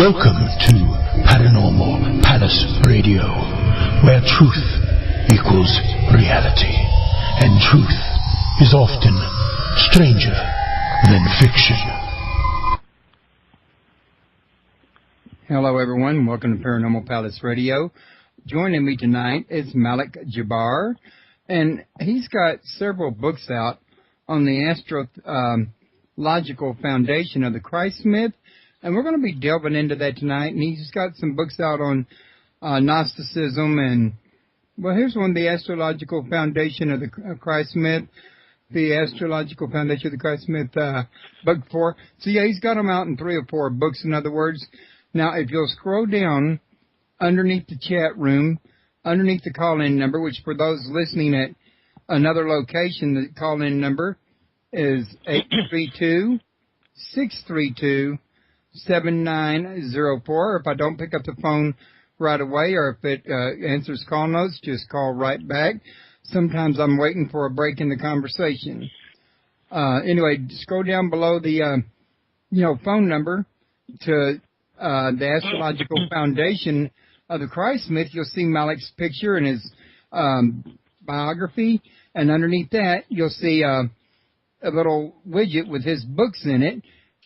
Welcome to Paranormal Palace Radio, where truth equals reality, and truth is often stranger than fiction. Hello everyone, welcome to Paranormal Palace Radio. Joining me tonight is Malik Jabbar, and he's got several books out on the astrological foundation of the Christ myth, and we're going to be delving into that tonight. And he's got some books out on Gnosticism, and, well, here's one, the astrological foundation of the Christ myth, the astrological foundation of the Christ myth, book 4. So, yeah, he's got them out in 3 or 4 books, in other words. Now, if you'll scroll down underneath the chat room, underneath the call-in number, which for those listening at another location, the call-in number is 832-632-7904. If I don't pick up the phone right away, or if it answers call notes, just call right back. Sometimes I'm waiting for a break in the conversation. Anyway, scroll down below the phone number to the astrological foundation of the Christ myth. You'll see Malik's picture and his biography, and underneath that you'll see a little widget with his books in it.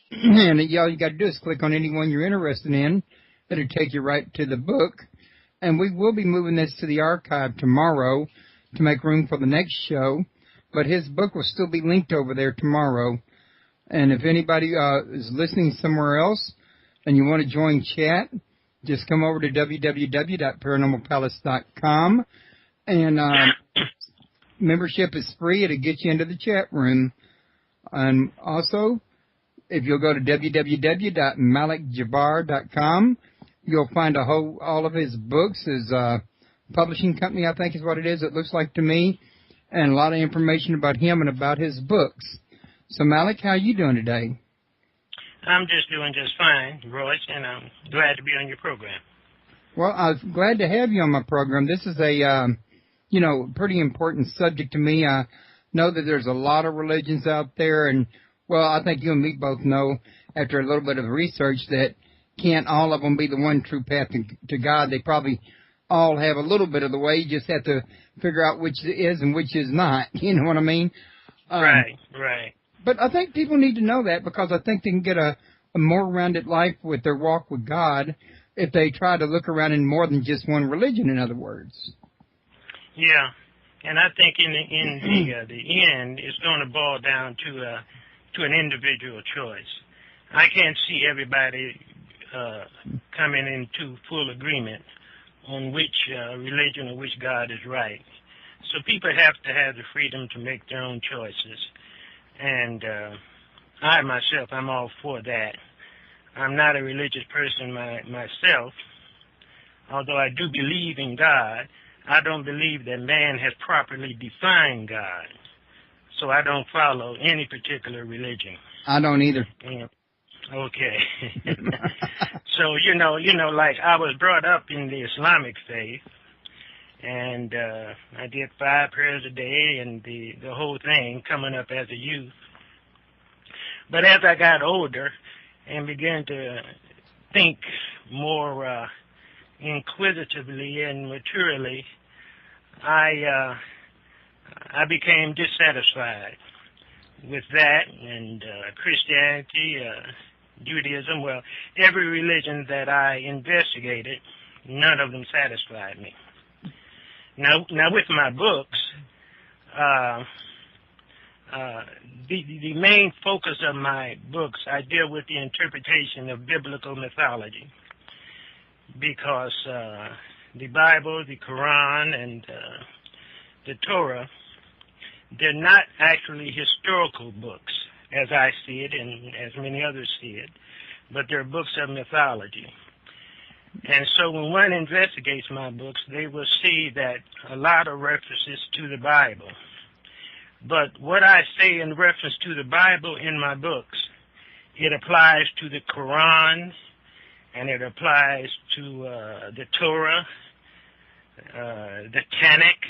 And all you got to do is click on any one you're interested in. It'll take you right to the book. And we will be moving this to the archive tomorrow to make room for the next show. But his book will still be linked over there tomorrow. And if anybody is listening somewhere else and you want to join chat, just come over to www.paranormalpalace.com. And membership is free. It'll get you into the chat room. And also, if you'll go to www.malikjabbar.com, you'll find all of his books. His publishing company, I think is what it is, it looks like to me, and a lot of information about him and about his books. So, Malik, how are you doing today? I'm just doing just fine, Royce, and I'm glad to be on your program. Well, I'm glad to have you on my program. This is a, pretty important subject to me. I know that there's a lot of religions out there, and, well, I think you and me both know, after a little bit of research, that can't all of them be the one true path to God. They probably all have a little bit of the way. You just have to figure out which is and which is not. You know what I mean? Right. But I think people need to know that, because I think they can get a more rounded life with their walk with God if they try to look around in more than just one religion, in other words. Yeah, and I think in the end, it's going to boil down to an individual choice. I can't see everybody coming into full agreement on which religion or which God is right. So people have to have the freedom to make their own choices. And I myself, I'm all for that. I'm not a religious person myself. Although I do believe in God, I don't believe that man has properly defined God. So I don't follow any particular religion. I don't either. Okay. So, like I was brought up in the Islamic faith, and I did 5 prayers a day and the whole thing coming up as a youth. But as I got older and began to think more inquisitively and maturely, I became dissatisfied with that and Christianity, Judaism. Well, every religion that I investigated, none of them satisfied me. Now with my books, the main focus of my books, I deal with the interpretation of biblical mythology, because the Bible, the Quran, and the Torah, they're not actually historical books, as I see it and as many others see it, but they're books of mythology. And so when one investigates my books, they will see that a lot of references to the Bible. But what I say in reference to the Bible in my books, it applies to the Quran, and it applies to the Torah, the Tanakh,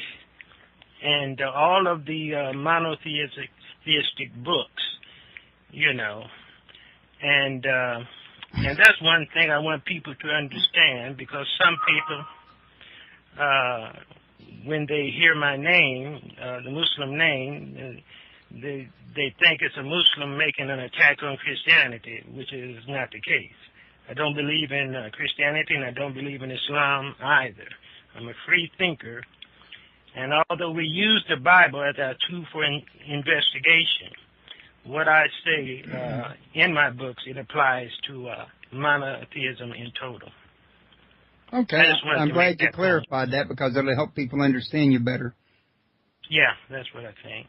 and all of the monotheistic books, And And that's one thing I want people to understand, because some people, when they hear my name, the Muslim name, they think it's a Muslim making an attack on Christianity, which is not the case. I don't believe in Christianity, and I don't believe in Islam either. I'm a free thinker, and although we use the Bible as our tool for investigation, what I say in my books, it applies to monotheism in total. Okay, I'm glad you clarified that, because it'll help people understand you better. Yeah, that's what I think.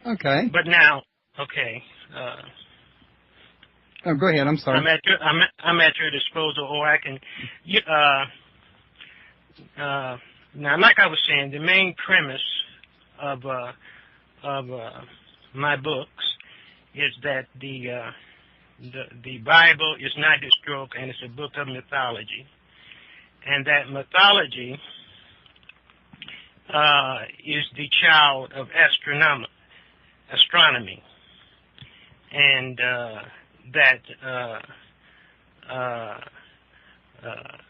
Okay. But now, okay. Oh, go ahead. I'm sorry. I'm at your disposal, or I can. Now, like I was saying, the main premise of my books is that the Bible is not historical, and it's a book of mythology, and that mythology is the child of astronomy, and that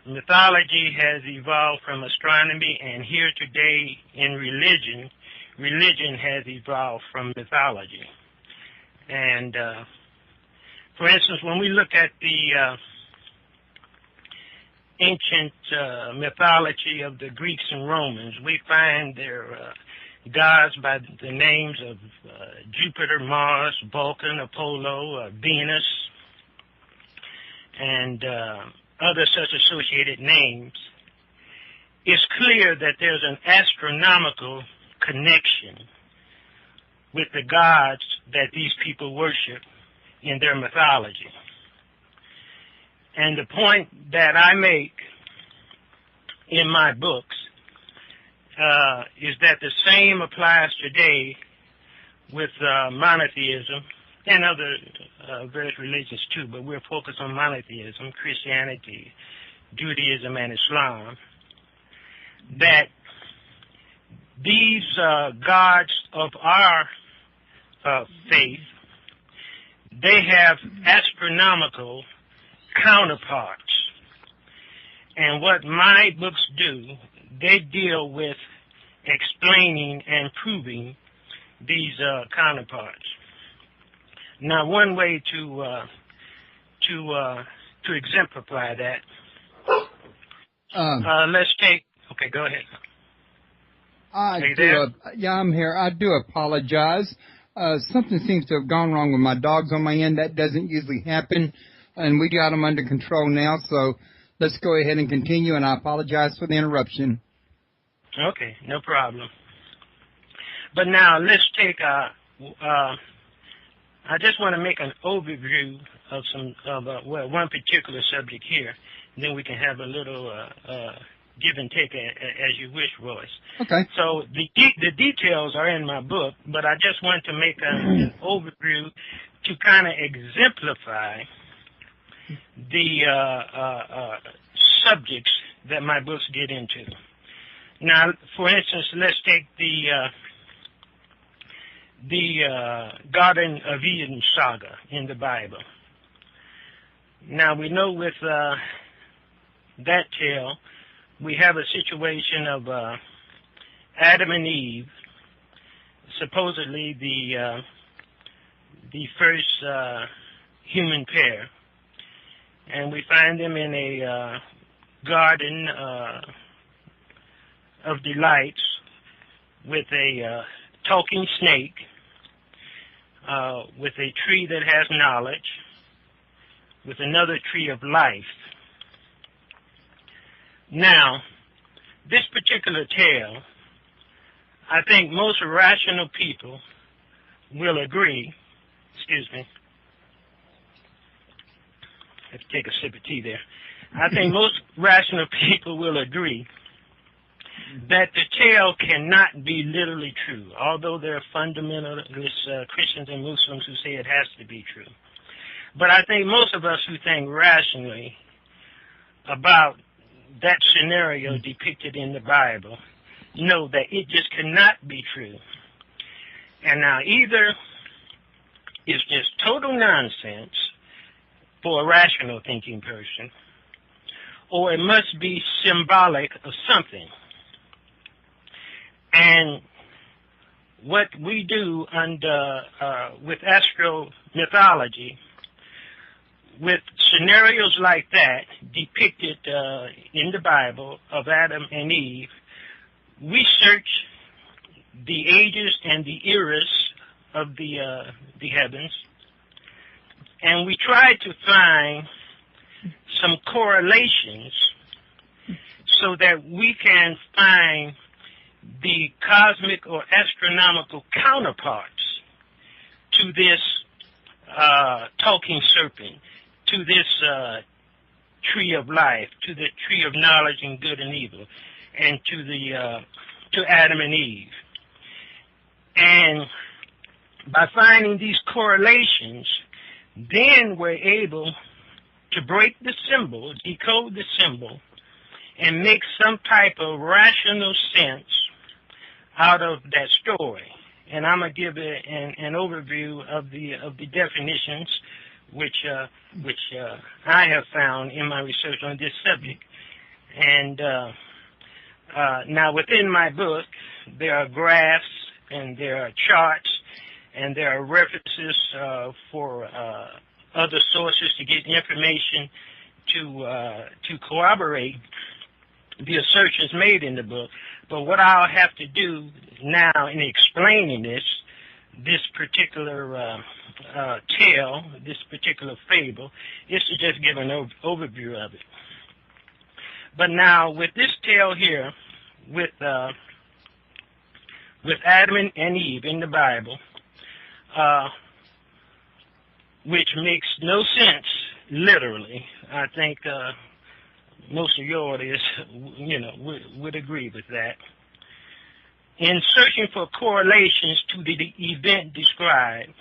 mythology has evolved from astronomy, and here today in religion has evolved from mythology. And for instance, when we look at the ancient mythology of the Greeks and Romans, we find their gods by the names of Jupiter, Mars, Vulcan, Apollo, Venus, and other such associated names. It's clear that there's an astronomical connection with the gods that these people worship in their mythology. And the point that I make in my books is that the same applies today with monotheism and other various religions too, but we're focused on monotheism, Christianity, Judaism, and Islam, that these gods of our faith, they have astronomical counterparts. And what my books do, they deal with explaining and proving these counterparts. Now, one way to exemplify that, let's take. Okay, go ahead. Are you there? Yeah, I'm here. I do apologize. Something seems to have gone wrong with my dogs on my end. That doesn't usually happen, and we got them under control now. So let's go ahead and continue. And I apologize for the interruption. Okay, no problem. But now let's take I just want to make an overview of one particular subject here, and then we can have a little give and take as you wish, Royce. Okay. So the details are in my book, but I just want to make an overview to kind of exemplify the subjects that my books get into. Now, for instance, let's take the Garden of Eden saga in the Bible. Now, we know with that tale, we have a situation of Adam and Eve, supposedly the first human pair, and we find them in a garden of delights with a talking snake, with a tree that has knowledge, with another tree of life. Now, this particular tale, I think most rational people will agree, excuse me, I have to take a sip of tea there. I think most rational people will agree that the tale cannot be literally true, although there are fundamentalist Christians and Muslims who say it has to be true. But I think most of us who think rationally about that scenario depicted in the Bible know that it just cannot be true. And now either it's just total nonsense, for a rational thinking person, or it must be symbolic of something. And what we do under with astromythology, with scenarios like that depicted in the Bible of Adam and Eve, we search the ages and the eras of the heavens, and we try to find some correlations so that we can find the cosmic or astronomical counterparts to this talking serpent, to this tree of life, to the tree of knowledge and good and evil, and to Adam and Eve. And by finding these correlations, then we're able to break the symbol, decode the symbol, and make some type of rational sense out of that story. And I'm going to give an overview of the definitions which I have found in my research on this subject. And now within my book, there are graphs and there are charts and there are references for other sources to get information to corroborate the assertions made in the book. But what I'll have to do now in explaining this particular tale, this particular fable, is to just give an overview of it. But now with this tale here, with Adam and Eve in the Bible, which makes no sense literally, I think most of your audience, would agree with that. In searching for correlations to the event described,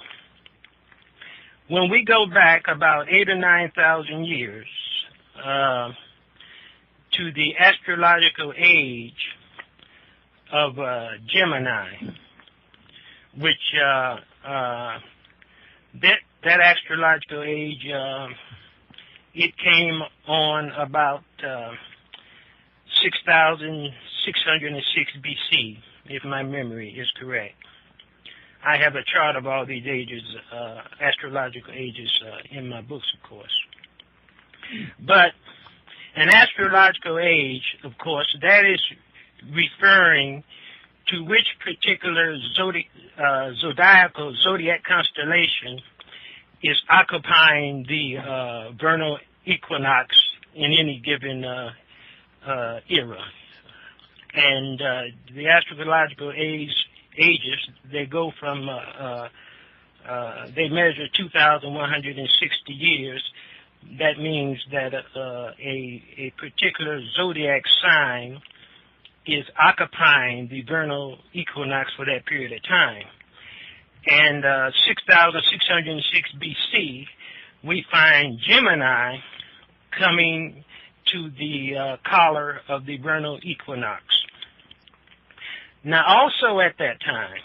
when we go back about 8,000 or 9,000 years to the astrological age of Gemini, which that astrological age, it came on about 6,606 BC, if my memory is correct. I have a chart of all these ages, astrological ages, in my books, of course. But an astrological age, of course, that is referring to which particular zodiac constellation is occupying the vernal equinox in any given era. And the astrological ages, they go from, they measure 2,160 years. That means that a particular zodiac sign is occupying the vernal equinox for that period of time. And 6,606 BC, we find Gemini coming to the collar of the vernal equinox. Now, also at that time,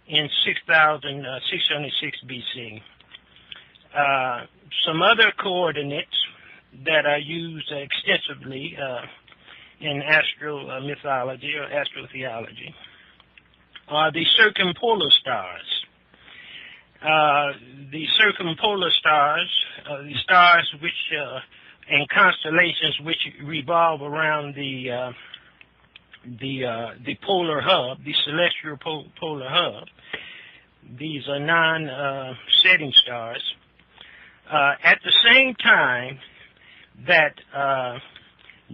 in 6,606 BC, some other coordinates that are used extensively in astromythology or astrotheology are the circumpolar stars. The circumpolar stars, the stars which and constellations which revolve around the polar hub, the celestial polar hub. These are non-setting stars. At the same time that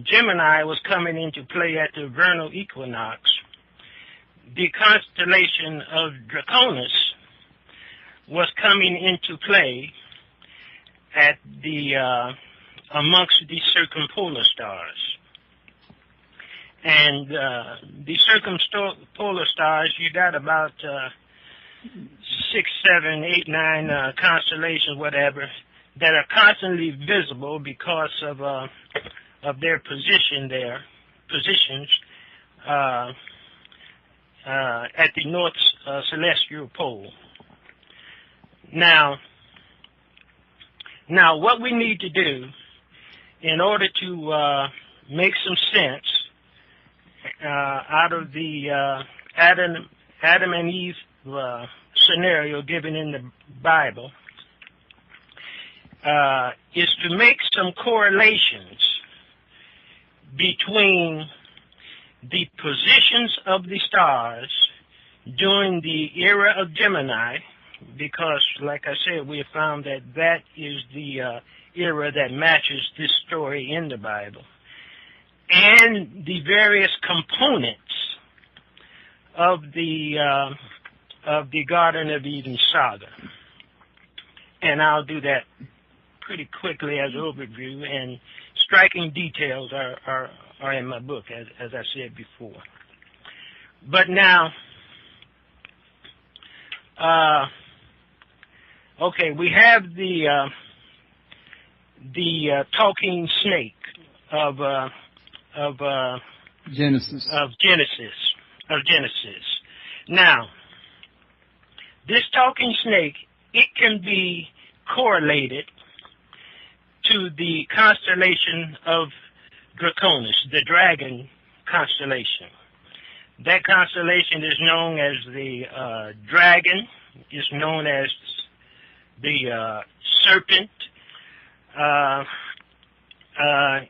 Gemini was coming into play at the vernal equinox, the constellation of Draconis was coming into play at the amongst the circumpolar stars. And the circumpolar stars, you got about 6, 7, 8, 9 constellations, whatever, that are constantly visible because of their positions at the north celestial pole. Now, Now, what we need to do in order to make some sense out of the Adam and Eve scenario given in the Bible is to make some correlations between the positions of the stars during the era of Gemini, because, like I said, we have found that that is the era that matches this story in the Bible, and the various components of the Garden of Eden saga. And I'll do that pretty quickly as an overview, and striking details are in my book, as I said before. But now, okay, we have the talking snake of Genesis. Now, this talking snake, it can be correlated to the constellation of Draconis, the dragon constellation. That constellation is known as the dragon, is known as the serpent,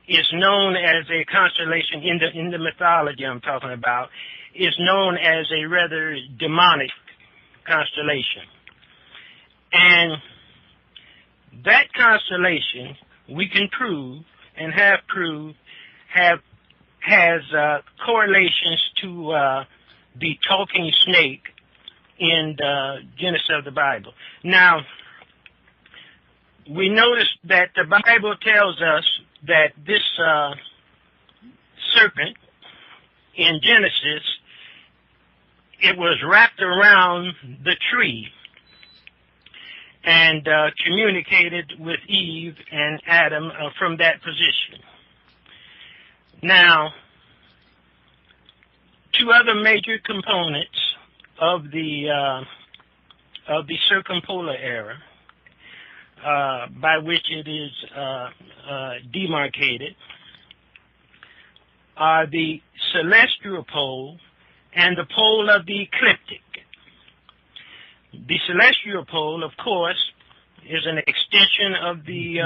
is known as a constellation in the mythology I'm talking about, is known as a rather demonic constellation. And that constellation, we can prove and have proved, has correlations to the talking snake in the Genesis of the Bible. Now, we notice that the Bible tells us that this serpent in Genesis, it was wrapped around the tree and communicated with Eve and Adam from that position. Now, two other major components of the circumpolar era, by which it is demarcated, are the celestial pole and the pole of the ecliptic. The celestial pole, of course, is an extension of the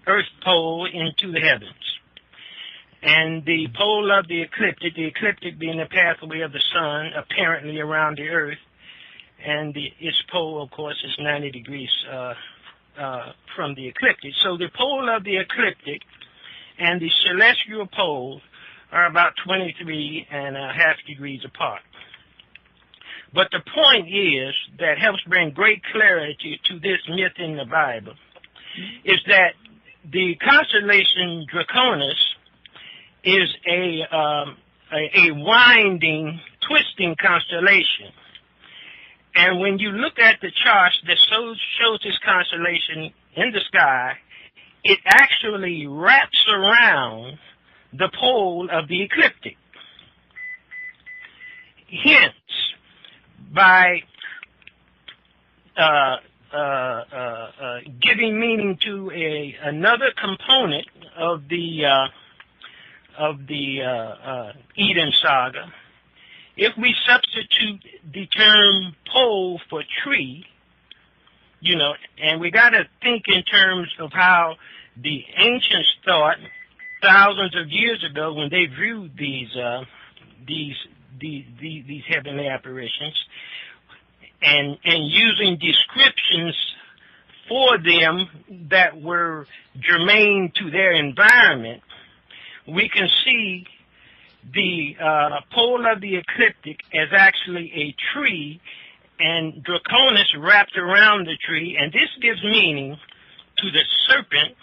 Earth pole into the heavens. And the pole of the ecliptic being the pathway of the sun, apparently around the Earth, and its pole, of course, is 90 degrees from the ecliptic. So the pole of the ecliptic and the celestial pole are about 23.5 degrees apart. But the point is, that helps bring great clarity to this myth in the Bible, is that the constellation Draconis is a winding, twisting constellation. And when you look at the charts that shows this constellation in the sky, it actually wraps around the pole of the ecliptic. Hence, by giving meaning to another component of the Eden saga, if we substitute the term pole for tree, and we got to think in terms of how the ancients thought thousands of years ago when they viewed these heavenly apparitions, and using descriptions for them that were germane to their environment, we can see the pole of the ecliptic as actually a tree, and Draconis wrapped around the tree, and this gives meaning to the serpent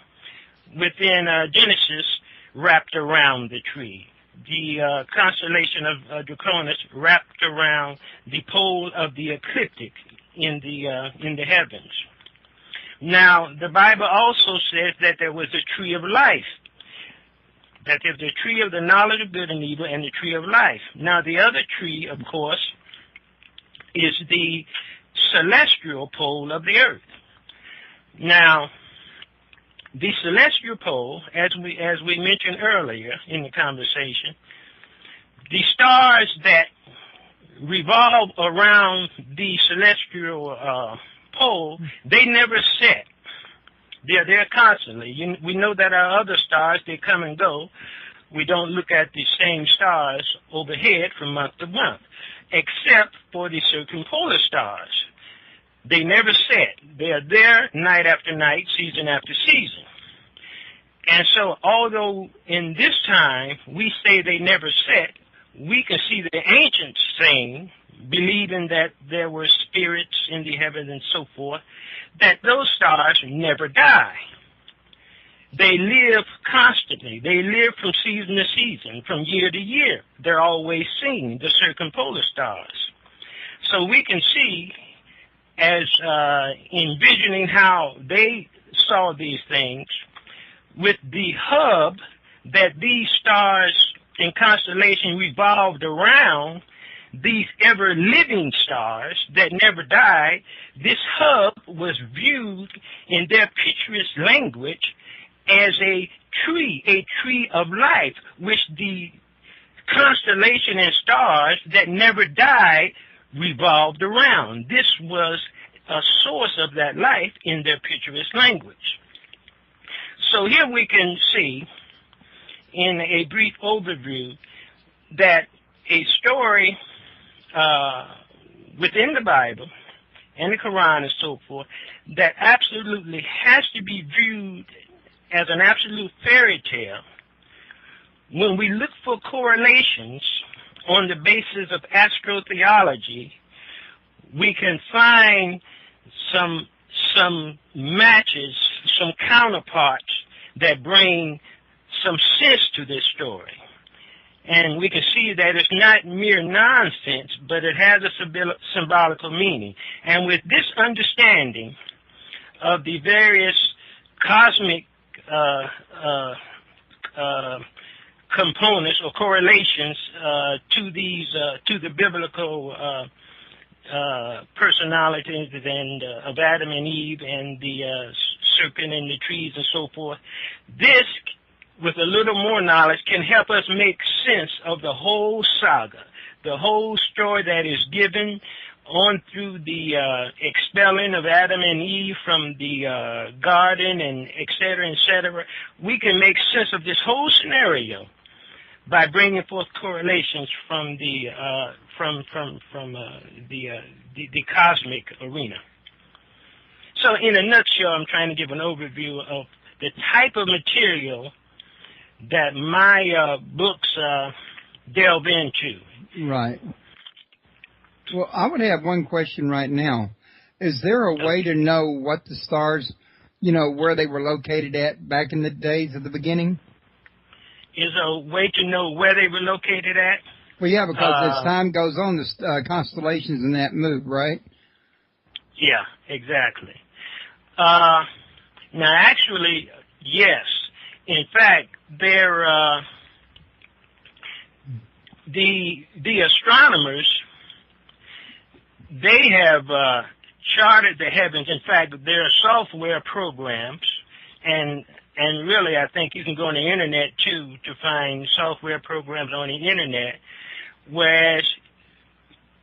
within Genesis wrapped around the tree. The constellation of Draconis wrapped around the pole of the ecliptic in the heavens. Now, the Bible also says that there was a tree of life, that there's the tree of the knowledge of good and evil and the tree of life. Now, the other tree, of course, is the celestial pole of the earth. Now, the celestial pole, as we mentioned earlier in the conversation, the stars that revolve around the celestial pole, they never set. They're there constantly. We know that our other stars, they come and go. We don't look at the same stars overhead from month to month, except for the circumpolar stars. They never set. They are there night after night, season after season. And so although in this time we say they never set, we can see the ancients saying, believing that there were spirits in the heavens and so forth, that those stars never die. They live constantly. They live from season to season, from year to year. They're always seen, the circumpolar stars. So we can see, as envisioning how they saw these things, with the hub that these stars in constellation revolved around, these ever-living stars that never die, this hub was viewed in their picturesque language as a tree of life, which the constellation and stars that never die revolved around. This was a source of that life in their picturesque language. So here we can see, in a brief overview, that a story within the Bible and the Quran and so forth that absolutely has to be viewed as an absolute fairy tale, when we look for correlations on the basis of astrotheology, we can find some matches, some counterparts that bring some sense to this story. And we can see that it's not mere nonsense, but it has a symbolical meaning. And with this understanding of the various cosmic components or correlations to the biblical personalities and of Adam and Eve and the serpent and the trees and so forth, this, with a little more knowledge, can help us make sense of the whole saga, the whole story that is given on through the expelling of Adam and Eve from the garden, and et cetera, et cetera. We can make sense of this whole scenario by bringing forth correlations from the cosmic arena. So, in a nutshell, I'm trying to give an overview of the type of material that my books delve into. Right. Well, I would have one question right now. Is there a way to know what the stars, where they were located at back in the days of the beginning? Is a way to know where they were located at? Well, yeah, because as time goes on, the constellations and that move, right? Yeah, exactly. Now, actually, yes. In fact, they're the astronomers. They have charted the heavens. In fact, there are software programs, and really, I think you can go on the internet too to find software programs on the internet, whereas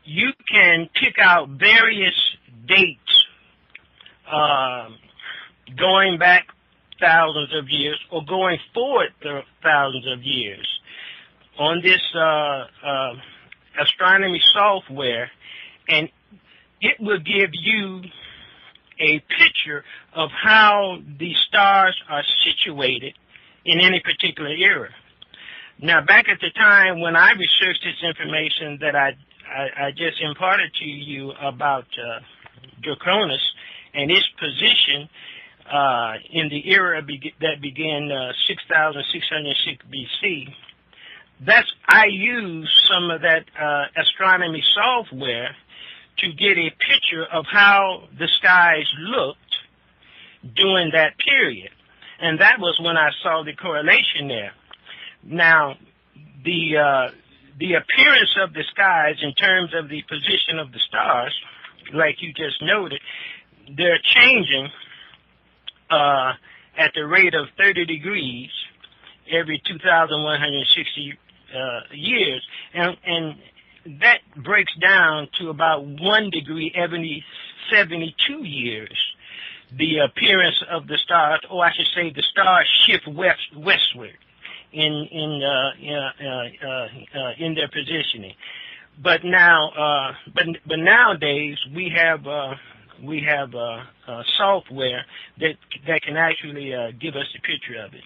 you can pick out various dates going back thousands of years or going forward thousands of years on this astronomy software, and it will give you a picture of how the stars are situated in any particular era. Now, back at the time when I researched this information that I just imparted to you about Draconis and its position in the era that began 6,606 BC, I used some of that astronomy software to get a picture of how the skies looked during that period. And that was when I saw the correlation there. Now, the appearance of the skies in terms of the position of the stars, like you just noted, they're changing at the rate of 30 degrees every 2,160 years, and that breaks down to about 1 degree every 72 years. The appearance of the stars, or I should say, the stars shift westward in their positioning. But now, but nowadays we have software that can actually give us a picture of it.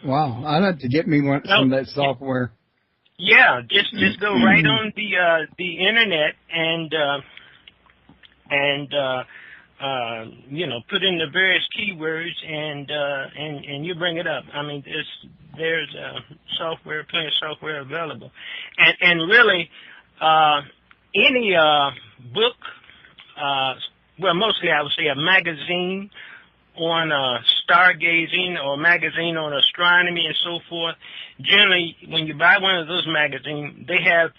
Wow, I'd have to get me some of that software. Yeah, just go right on the internet and put in the various keywords and you bring it up. I mean, there's software, plenty of software available, and really any book, well, mostly I would say a magazine on stargazing or magazine on astronomy and so forth. Generally, when you buy one of those magazines, they have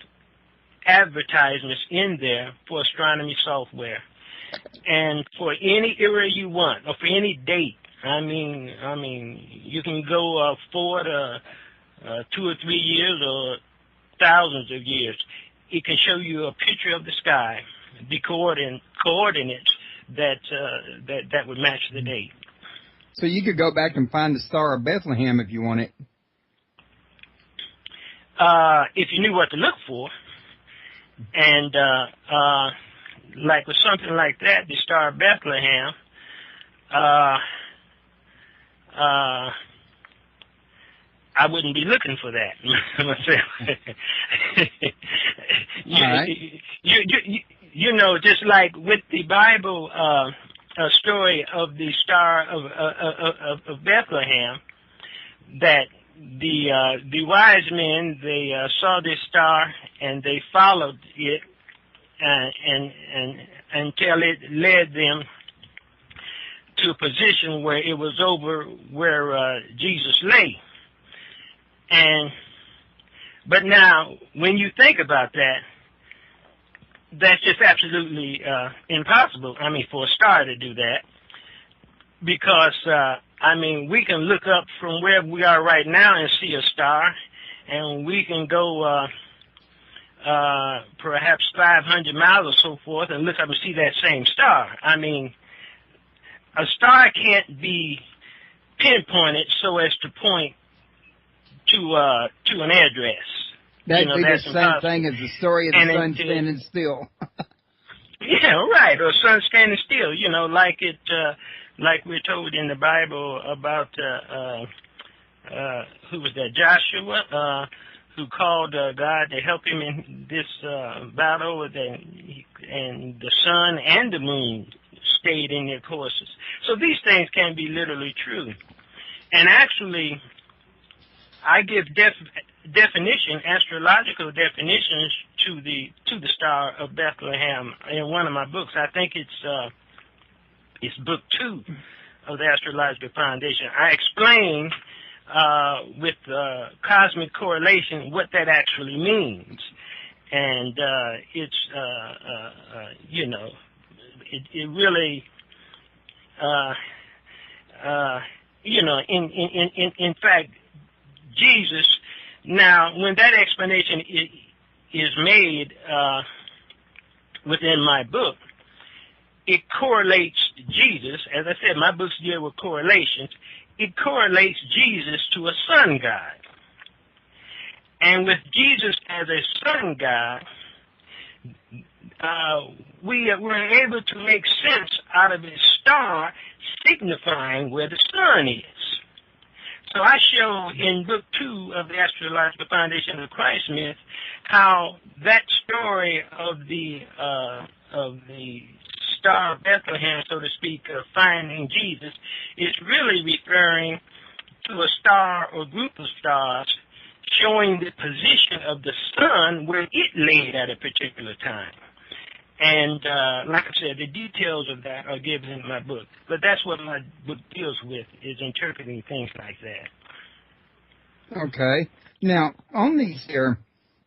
advertisements in there for astronomy software. And for any era you want, or for any date, I mean, you can go forward 2 or 3 years or thousands of years. It can show you a picture of the sky, the coordinates that would match the date. So you could go back and find the Star of Bethlehem if you wanted. If you knew what to look for, and like with something like that, the Star of Bethlehem, I wouldn't be looking for that myself. You know, just like with the Bible story of the Star of Bethlehem, that the wise men, they saw this star and they followed it and until it led them to a position where it was over where Jesus lay. But now, when you think about that, that's just absolutely impossible. I mean, for a star to do that, because I mean, we can look up from where we are right now and see a star, and we can go perhaps 500 miles or so forth and look up and see that same star. I mean, a star can't be pinpointed so as to point to an address. That'd be the same thing as the story of the sun standing still. Yeah, right. Or sun standing still. You know, like we're told in the Bible about who was that? Joshua, who called God to help him in this battle, and the sun and the moon stayed in their courses. So these things can be literally true. And actually, I give astrological definitions to the Star of Bethlehem in one of my books. I think it's book 2 of the Astrological Foundation. I explain with cosmic correlation what that actually means, and it's you know, it really you know, in fact, Jesus. Now, when that explanation is made within my book, it correlates Jesus. As I said, my books deal with correlations. It correlates Jesus to a sun god. And with Jesus as a sun god, we were able to make sense out of his star signifying where the sun is. So I show in book 2 of the Astrological Foundation of the Christ myth how that story of the Star of Bethlehem, so to speak, of finding Jesus, is really referring to a star or group of stars showing the position of the sun where it laid at a particular time. And like I said, the details of that are given in my book. But that's what my book deals with, is interpreting things like that. Okay. Now, on these here,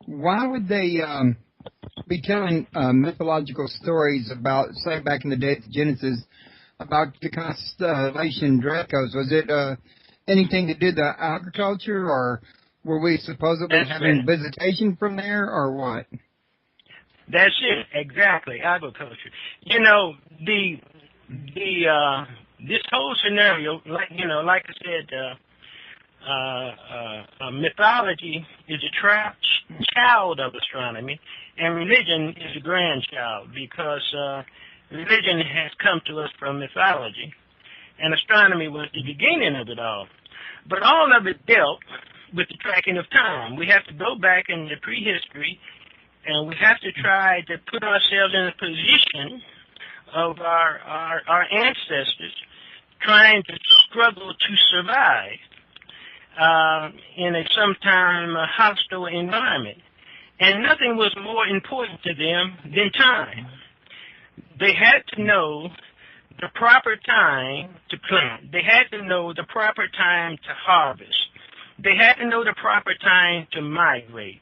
why would they be telling mythological stories about, say, back in the days of Genesis, about the constellation Dracos. Was it anything to do with the agriculture, or were we supposedly having visitation from there, or what? That's it, exactly, agriculture. You know, this whole scenario, like I said, mythology is a child of astronomy, and religion is a grandchild, because religion has come to us from mythology, and astronomy was the beginning of it all. But all of it dealt with the tracking of time. We have to go back into prehistory, and we have to try to put ourselves in the position of our ancestors trying to struggle to survive in a sometime hostile environment. And nothing was more important to them than time. They had to know the proper time to plant. They had to know the proper time to harvest. They had to know the proper time to migrate.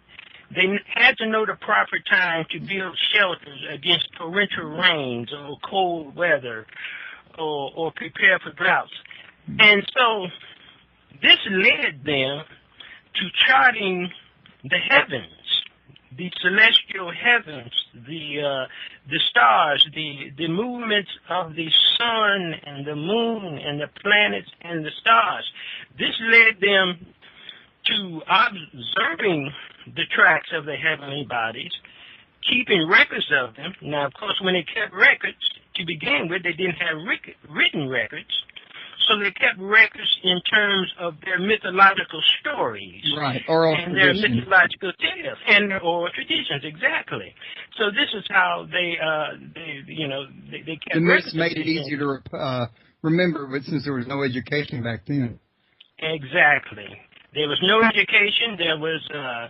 They had to know the proper time to build shelters against torrential rains or cold weather, or prepare for droughts. And so this led them to charting the heavens, the celestial heavens, the stars, the movements of the sun and the moon and the planets and the stars. This led them to observing the tracks of the heavenly bodies, keeping records of them. Now, of course, when they kept records, to begin with, they didn't have written records, so they kept records in terms of their mythological stories. Right, oral and traditions. Their mythological tales, and their oral traditions, exactly. So this is how they kept the myths records. made it easier to remember, but since there was no education back then. Exactly. There was no education. There was I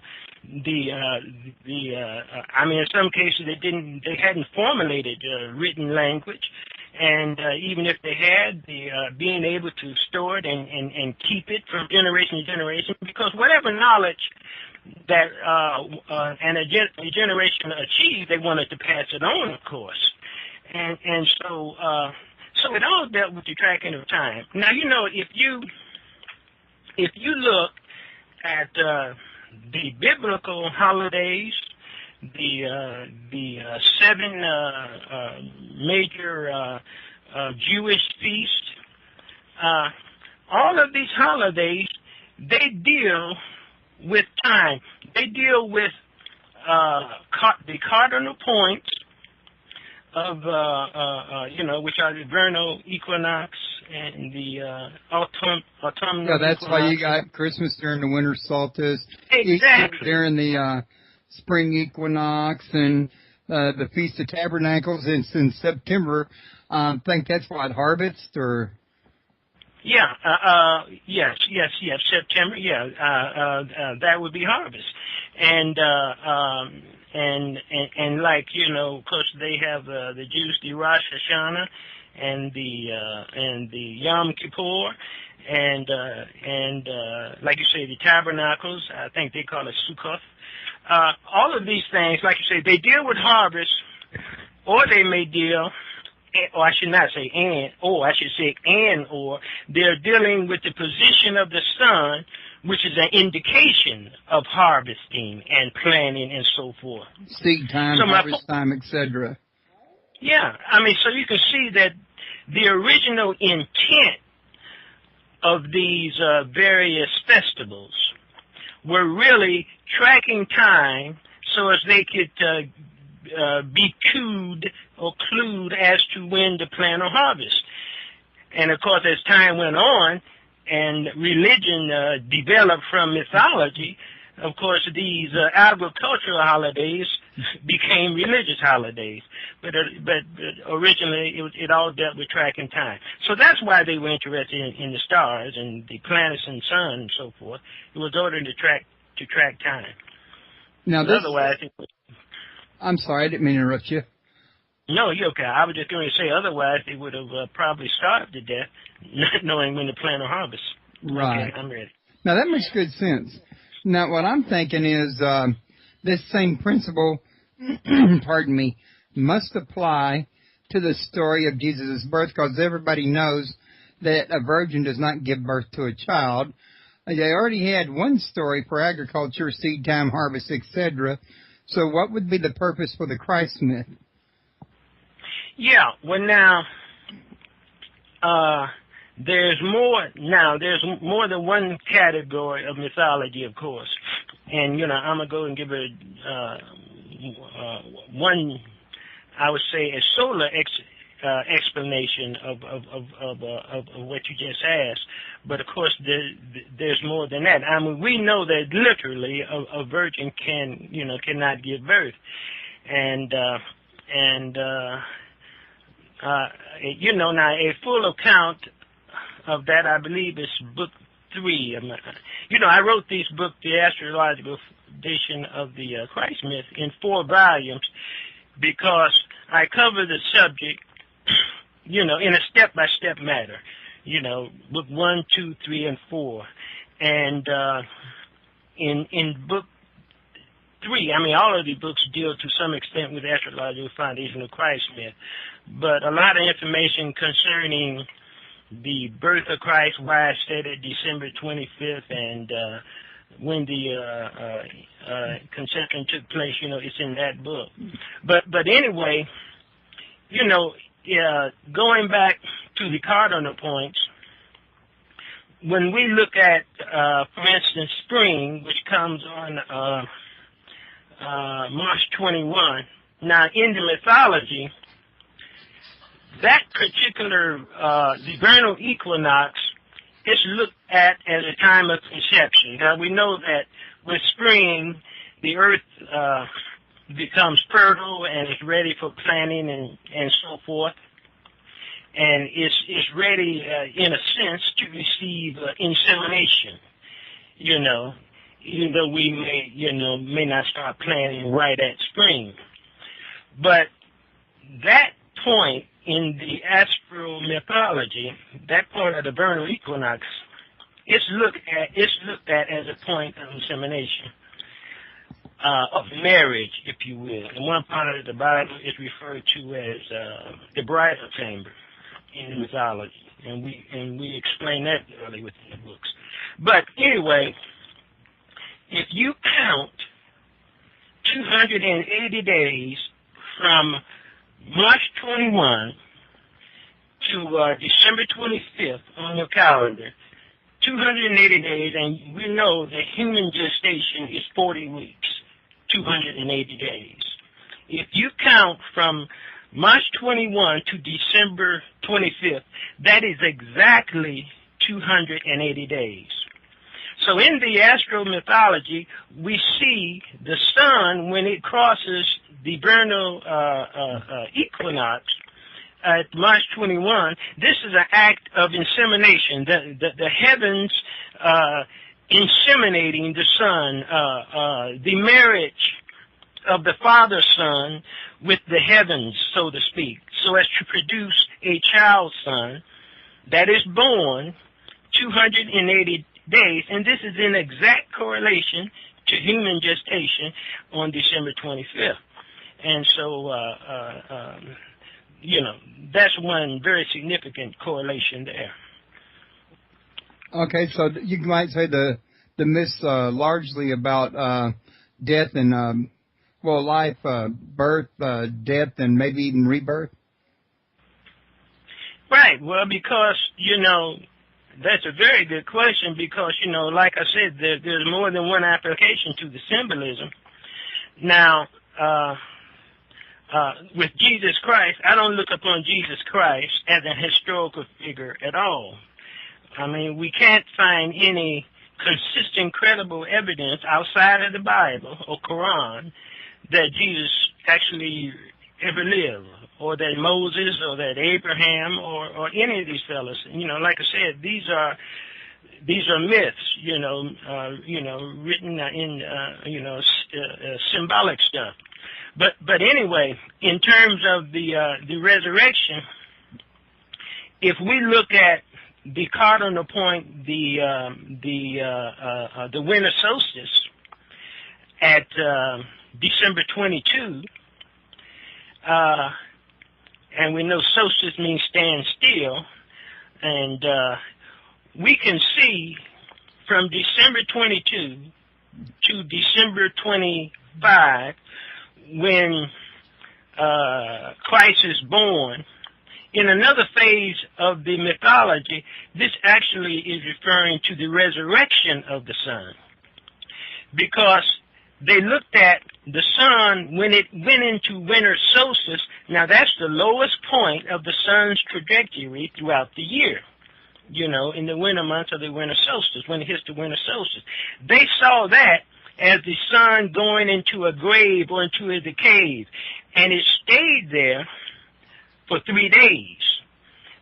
mean, in some cases they hadn't formulated written language, and even if they had, being able to store it and keep it from generation to generation, because whatever knowledge that a generation achieved, they wanted to pass it on, of course, and so it all dealt with the tracking of time. Now, you know, if you look at the biblical holidays, the 7 major Jewish feasts, all of these holidays, they deal with time. They deal with the cardinal points of which are the vernal equinox and the autumnal. Yeah, that's equinox. why you got Christmas during the winter solstice, Exactly. Easter during the spring equinox, and the Feast of Tabernacles in September. I think that's what, harvest, or? Yeah, yes, September, yeah, that would be harvest. And like, you know, of course they have, the Jews, the Rosh Hashanah, and the Yom Kippur, and like you say, the Tabernacles, I think they call it Sukkot. All of these things, like you say, they deal with harvest, or they may deal, or I should not say or they're dealing with the position of the sun, which is an indication of harvesting and planting and so forth. Seed time, harvest time, etc. Yeah, I mean, so you can see that the original intent of these various festivals were really tracking time so as they could be cued or clued as to when to plant or harvest. And of course, as time went on and religion developed from mythology, of course, these agricultural holidays became religious holidays. But originally, it all dealt with tracking time. So that's why they were interested in the stars and the planets and sun and so forth. It was ordered to track time. Now, otherwise, I'm sorry, I didn't mean to interrupt you. No, you're okay. I was just going to say, otherwise they would have probably starved to death, not knowing when to plant or harvest. Right. Okay, I'm ready. Now, that makes good sense. Now, what I'm thinking is this same principle, pardon me, must apply to the story of Jesus' birth, because everybody knows that a virgin does not give birth to a child. They already had one story for agriculture, seed time, harvest, etc. So what would be the purpose for the Christ myth? Yeah, well now, there's more than one category of mythology, of course. And, I'm going to go and give it one, I would say, a solar explanation of what you just asked. But, of course, there's more than that. I mean, we know that literally a virgin cannot give birth. Now a full account of that, I believe, is book 3. I wrote this book, The Astrological Edition of the Christ Myth, in 4 volumes because I cover the subject, in a step-by-step manner. Book 1, 2, 3, and 4. And in book 3, all of the books deal to some extent with the astrological foundation of Christ myth, but a lot of information concerning the birth of Christ, why I said it December 25th, and when the conception took place, it's in that book. But anyway, going back to the cardinal points, when we look at, for instance, spring, which comes on March 21. Now, in the mythology, that particular the vernal equinox is looked at as a time of conception. Now, we know that with spring, the earth becomes fertile and is ready for planting and so forth, and is ready, in a sense, to receive insemination, even though we may not start planting right at spring. But that point in the astral mythology, that point of the vernal equinox, it's looked at as a point of insemination, of marriage, if you will. And one part of the Bible is referred to as the bridal chamber in the mythology, and we explain that early within the books. But anyway, if you count 280 days from March 21 to December 25th on your calendar, 280 days, and we know that human gestation is 40 weeks, 280 days. If you count from March 21 to December 25th, that is exactly 280 days. So in the astral mythology, we see the sun, when it crosses the vernal equinox at March 21, this is an act of insemination. The heavens inseminating the sun, the marriage of the Father-Son with the heavens, so to speak, so as to produce a child son that is born 280 days, and this is in exact correlation to human gestation on December 25th. And so, that's one very significant correlation there. Okay, so you might say the myths largely about death and, life, birth, death, and maybe even rebirth? Right. Well, because, that's a very good question because, like I said, there's more than one application to the symbolism. Now, with Jesus Christ, I don't look upon Jesus Christ as a historical figure at all. I mean, we can't find any consistent, credible evidence outside of the Bible or Quran that Jesus actually ever lived, or that Moses, or that Abraham, or any of these fellows. Like I said, these are myths, written in, symbolic stuff. But anyway, in terms of the resurrection, if we look at the cardinal point, the winter solstice at December 22, and we know solstice means stand still, and we can see from December 22 to December 25, when Christ is born. In another phase of the mythology, this actually is referring to the resurrection of the sun, because they looked at the sun when it went into winter solstice. Now, that's the lowest point of the sun's trajectory throughout the year, you know, in the winter months of the winter solstice, when it hits the winter solstice. They saw that as the sun going into a grave or into the cave, and it stayed there for 3 days.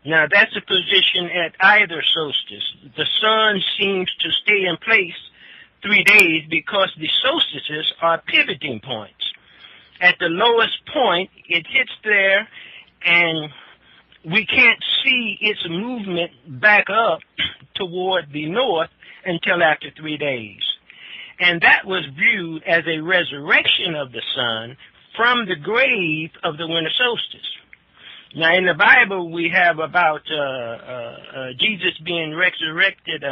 Now, that's a position at either solstice. The sun seems to stay in place 3 days because the solstices are pivoting points. At the lowest point, it hits there, and we can't see its movement back up toward the north until after 3 days. And that was viewed as a resurrection of the sun from the grave of the winter solstice. Now, in the Bible, we have about Jesus being resurrected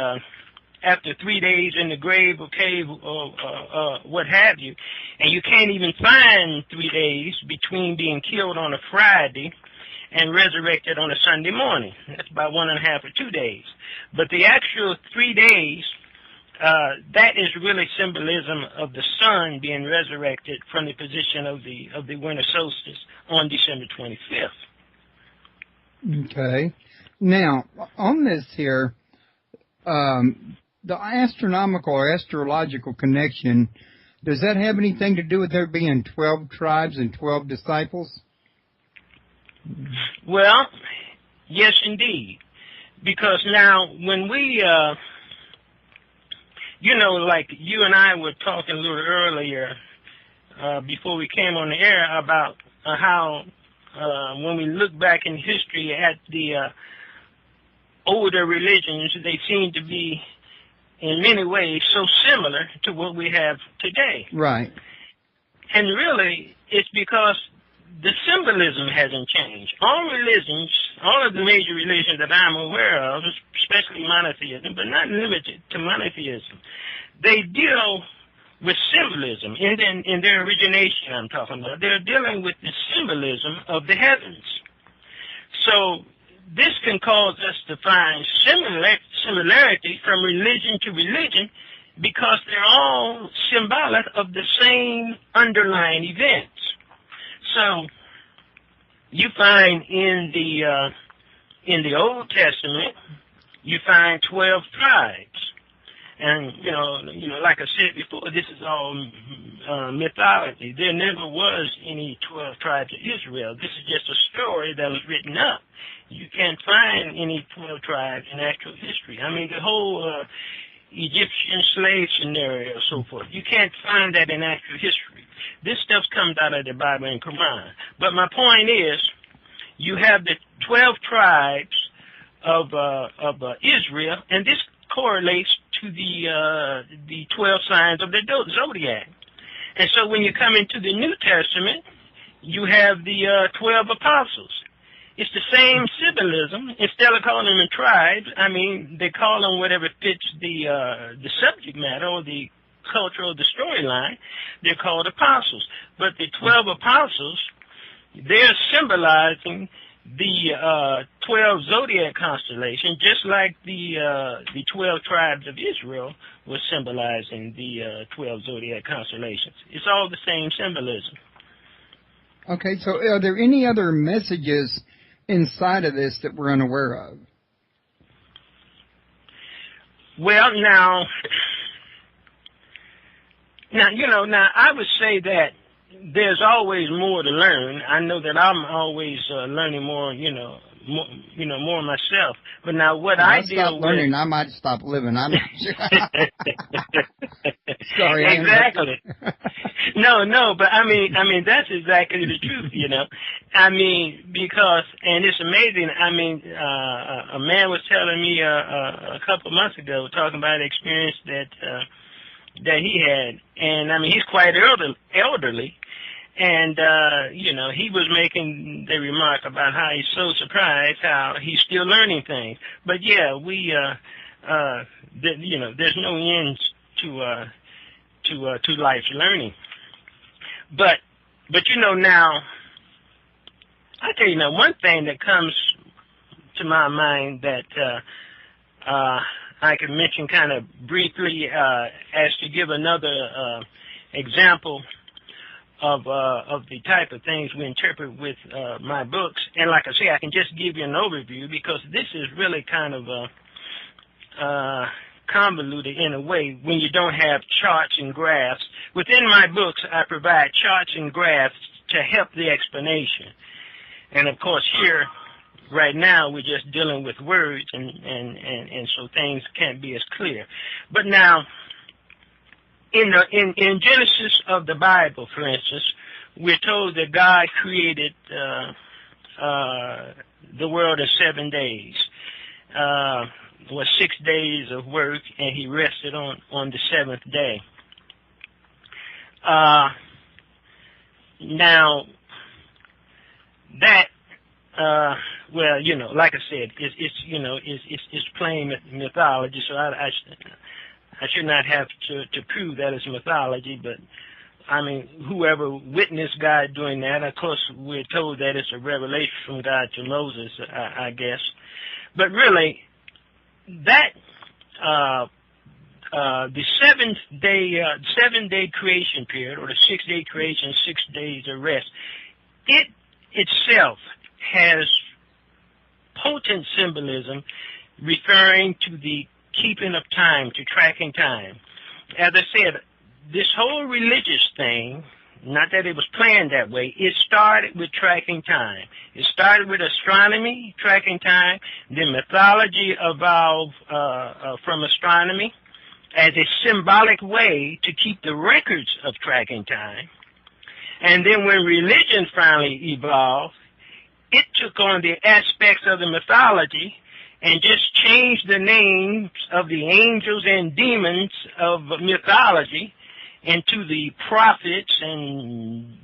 after 3 days in the grave or cave or what have you. And you can't even find 3 days between being killed on a Friday and resurrected on a Sunday morning. That's about 1.5 or 2 days. But the actual 3 days, that is really symbolism of the sun being resurrected from the position of the winter solstice on December 25th. Okay. Now, on this here, the astronomical or astrological connection, does that have anything to do with there being 12 tribes and 12 disciples? Well, yes, indeed. Because now, when we, you know, like you and I were talking a little earlier, before we came on the air, about how when we look back in history at the older religions, they seem to be in many ways so similar to what we have today. Right. And really, it's because the symbolism hasn't changed. All religions, all of the major religions that I'm aware of, especially monotheism, but not limited to monotheism, they deal with symbolism in their origination. I'm talking about, they're dealing with the symbolism of the heavens. So this can cause us to find similarity from religion to religion, because they're all symbolic of the same underlying events. So you find in the Old Testament, you find 12 tribes. And, you know, like I said before, this is all mythology. There never was any 12 tribes of Israel. This is just a story that was written up. You can't find any 12 tribes in actual history. I mean, the whole Egyptian slave scenario and so forth, you can't find that in actual history. This stuff comes out of the Bible and Quran. But my point is, you have the 12 tribes of Israel, and this correlates to the 12 signs of the zodiac. And so when you come into the New Testament, you have the 12 apostles. It's the same symbolism. Instead of calling them tribes, I mean, they call them whatever fits the subject matter or the culture or the storyline. They're called apostles. But the 12 apostles, they're symbolizing the 12 zodiac constellation, just like the 12 tribes of Israel was symbolizing the 12 zodiac constellations. It's all the same symbolism. Okay, so are there any other messages inside of this that we're unaware of? Well, now, I would say that there's always more to learn. I know that I'm always learning more, more myself. But now what I deal with... learning, I might stop living. I'm not sure. Sorry. Exactly. No, but I mean, that's exactly the truth, I mean, because, and it's amazing, I mean, a man was telling me a couple months ago, talking about an experience that he had, and I mean, he's quite elderly, And, he was making the remark about how he's so surprised how he's still learning things. But, yeah, there's no end to life's learning. But now, I tell you now, one thing that comes to my mind that I can mention kind of briefly as to give another example of the type of things we interpret with my books. And like I say, I can just give you an overview because this is really kind of convoluted in a way when you don't have charts and graphs. Within my books, I provide charts and graphs to help the explanation. And of course here, right now, we're just dealing with words, and so things can't be as clear. But now, in Genesis of the Bible, for instance, we're told that God created the world in 7 days. It was 6 days of work, and he rested on the seventh day. Now, that well, like I said, it's plain mythology, so I should not have to prove that it's mythology, but I mean, whoever witnessed God doing that, of course, we're told that it's a revelation from God to Moses, I guess. But really, that the 7-day creation period, or the 6-day creation, 6 days of rest, it itself has potent symbolism referring to the keeping of time, to tracking time. As I said, this whole religious thing, not that it was planned that way, it started with tracking time. It started with astronomy, tracking time, then mythology evolved from astronomy as a symbolic way to keep the records of tracking time. And then when religion finally evolved, it took on the aspects of the mythology and just changed the names of the angels and demons of mythology into the prophets and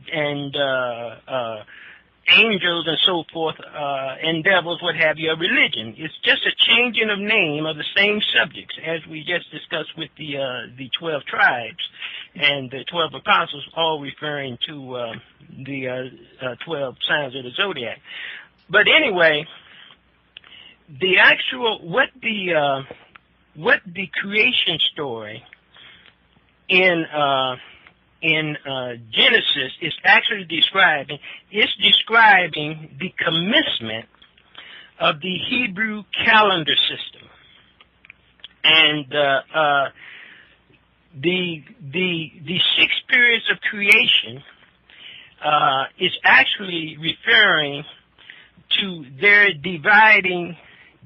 angels and so forth, and devils, what have you, of religion. It's just a changing of name of the same subjects, as we just discussed with the 12 tribes and the 12 apostles, all referring to the 12 signs of the zodiac. But anyway, the actual what the creation story in Genesis is actually describing, it's describing the commencement of the Hebrew calendar system. And the 6 periods of creation is actually referring to their dividing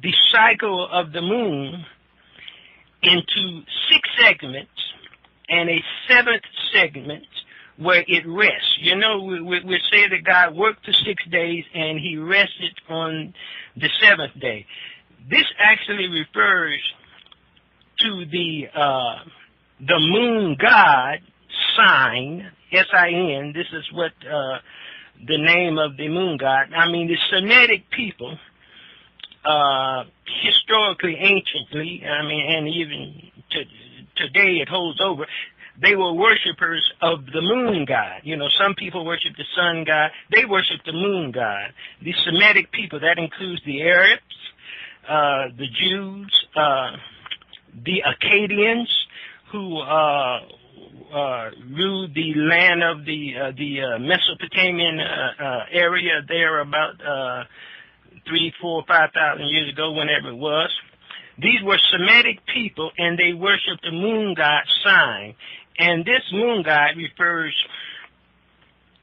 the cycle of the moon into 6 segments, and a 7th segment where it rests. You know, we say that God worked for 6 days and he rested on the 7th day. This actually refers to the moon god sign, S-I-N. This is what the name of the moon god. I mean, the Semitic people, historically, anciently, I mean, and even today it holds over, they were worshipers of the moon god. You know, some people worship the sun god. They worship the moon god. The Semitic people, that includes the Arabs, the Jews, the Akkadians, who ruled the land of the Mesopotamian area there about 3,000, 4,000, 5,000 years ago, whenever it was. These were Semitic people, and they worshiped the moon god sign. And this moon god refers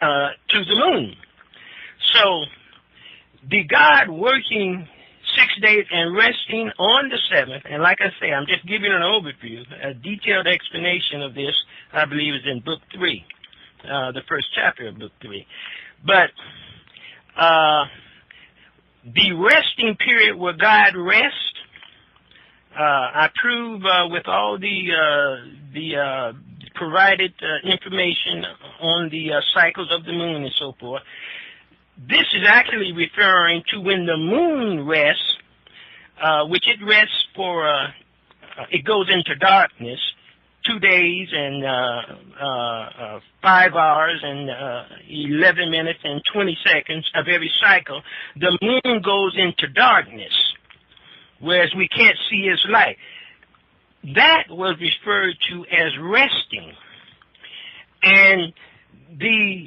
to the moon. So the god working 6 days and resting on the 7th, and like I say, I'm just giving an overview. A detailed explanation of this, I believe, is in Book 3, the first chapter of Book 3. But the resting period where God rests, I prove with all the provided information on the cycles of the moon and so forth. This is actually referring to when the moon rests, which it rests for, it goes into darkness, 2 days and 5 hours and 11 minutes and 20 seconds of every cycle. The moon goes into darkness, whereas we can't see its light. That was referred to as resting. And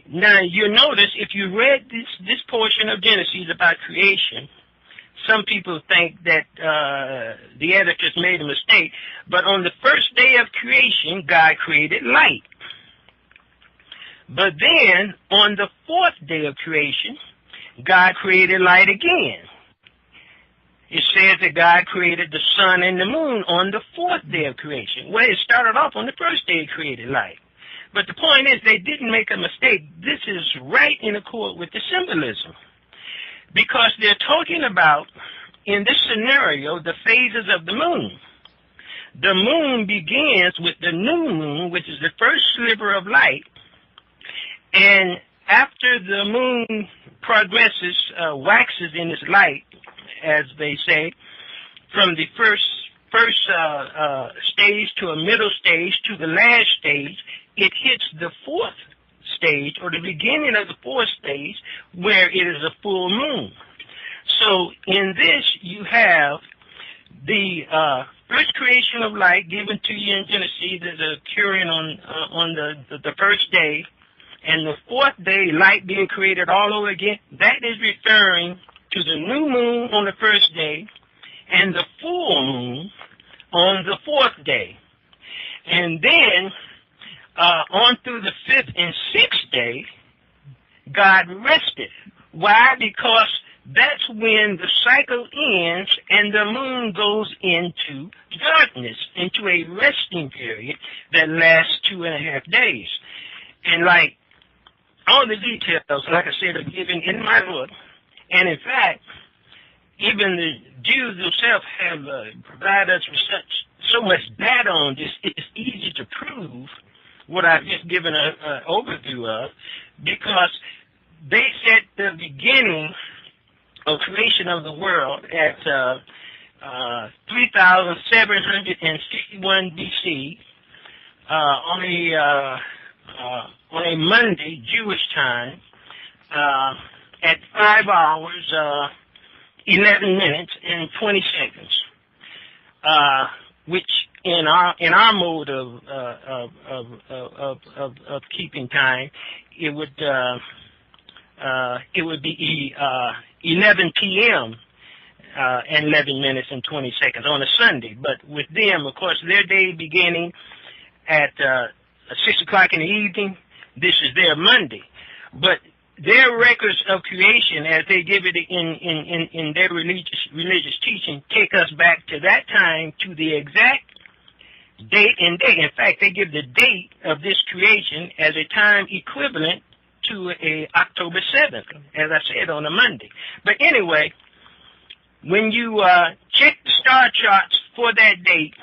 now you notice, if you read this portion of Genesis about creation, some people think that the editors made a mistake, but on the first day of creation, God created light. But then, on the fourth day of creation, God created light again. It says that God created the sun and the moon on the fourth day of creation. Well, it started off on the first day it created light. But the point is, they didn't make a mistake. This is right in accord with the symbolism. Because they're talking about, in this scenario, the phases of the moon. The moon begins with the new moon, which is the first sliver of light. And after the moon progresses, waxes in its light, as they say, from the first stage to a middle stage to the last stage, it hits the fourth stage, or the beginning of the fourth stage, where it is a full moon. So in this, you have the first creation of light given to you in Genesis, the occurring on the first day, and the fourth day, light being created all over again. That is referring to the new moon on the first day and the full moon on the fourth day. And then on through the fifth and sixth day, God rested. Why? Because that's when the cycle ends and the moon goes into darkness, into a resting period that lasts 2.5 days. And like all the details, like I said, are given in my book. And in fact, even the Jews themselves have provided us with so much data on this, it's easy to prove what I've just given an overview of, because they set the beginning of creation of the world at 3,761 BC on a Monday, Jewish time, at 5 hours, 11 minutes, and 20 seconds, which in our mode of keeping time, it would be 11 p.m. And 11 minutes and 20 seconds on a Sunday. But with them, of course, their day beginning at 6 o'clock in the evening, this is their Monday. But their records of creation, as they give it in their religious teaching, take us back to that time, to the exact date and date. In fact, they give the date of this creation as a time equivalent to October 7th, as I said, on a Monday. But anyway, when you check the star charts for that date,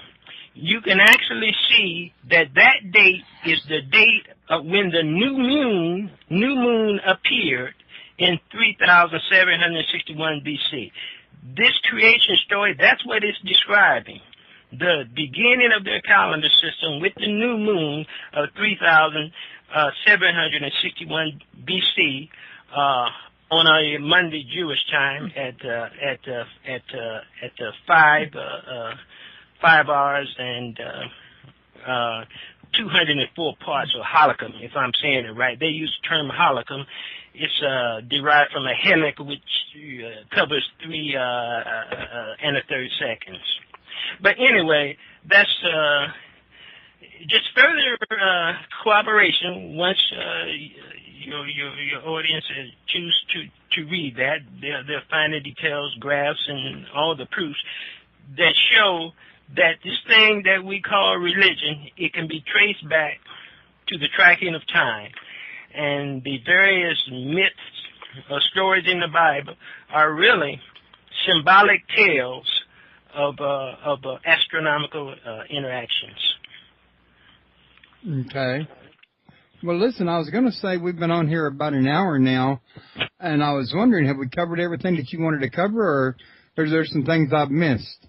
you can actually see that that date is the date of when the new moon appeared in 3,761 BC. This creation story, that's what it's describing. The beginning of their calendar system with the new moon of 3,761 BC on a Monday Jewish time at 5 hours and 204 parts, or halakam, if I'm saying it right. They use the term halakam. It's derived from a helek, which covers 3 1/3 seconds. But anyway, that's just further corroboration. Once your audience choose to read that, they'll find the details, graphs, and all the proofs that show that this thing that we call religion, it can be traced back to the tracking of time. And the various myths or stories in the Bible are really symbolic tales of astronomical interactions. Okay. Well, listen, I was going to say we've been on here about an hour now, and I was wondering, have we covered everything that you wanted to cover, or is there some things I've missed?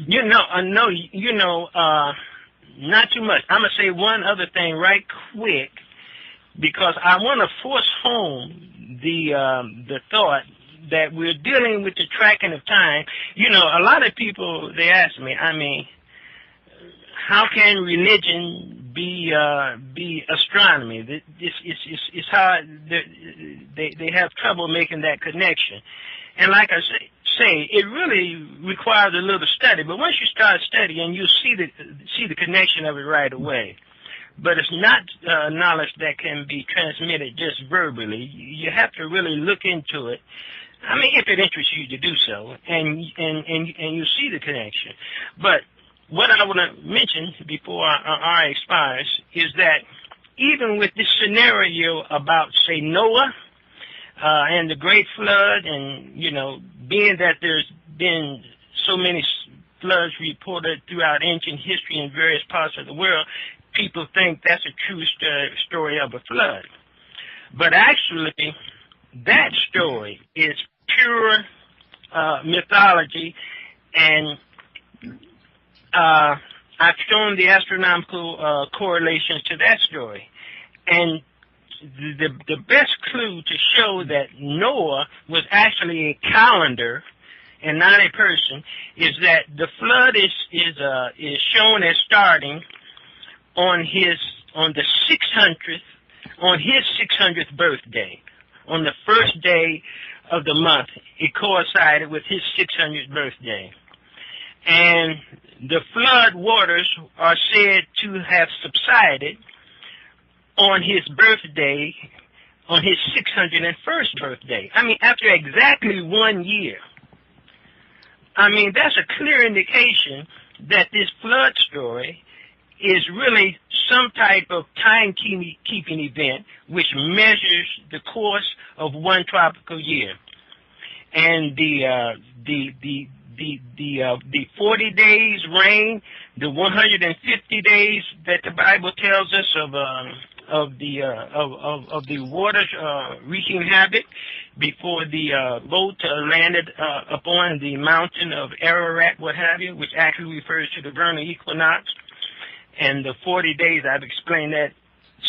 No, not too much. I'm going to say one other thing right quick, because I want to force home the thought that we're dealing with the tracking of time. A lot of people, they ask me, how can religion be astronomy? It's hard. They have trouble making that connection. And like I say, it really requires a little study. But once you start studying, you see the connection of it right away. But it's not knowledge that can be transmitted just verbally. You have to really look into it. If it interests you to do so, and you see the connection. But what I want to mention before our hour expires is that even with this scenario about, say, Noah and the Great Flood, and, being that there's been so many floods reported throughout ancient history in various parts of the world, people think that's a true story of a flood. But actually, that story is pure mythology, and I've shown the astronomical correlations to that story. And the best clue to show that Noah was actually a calendar and not a person is that the flood is shown as starting on his 600th birthday. On the first day of the month, it coincided with his 600th birthday. And the flood waters are said to have subsided on his birthday, on his 601st birthday. After exactly 1 year. That's a clear indication that this flood story is really some type of time-keeping event which measures the course of one tropical year. And the 40 days rain, the 150 days that the Bible tells us of the waters wreaking havoc before the boat landed upon the mountain of Ararat, what have you, which actually refers to the vernal equinox. And the 40 days, I've explained that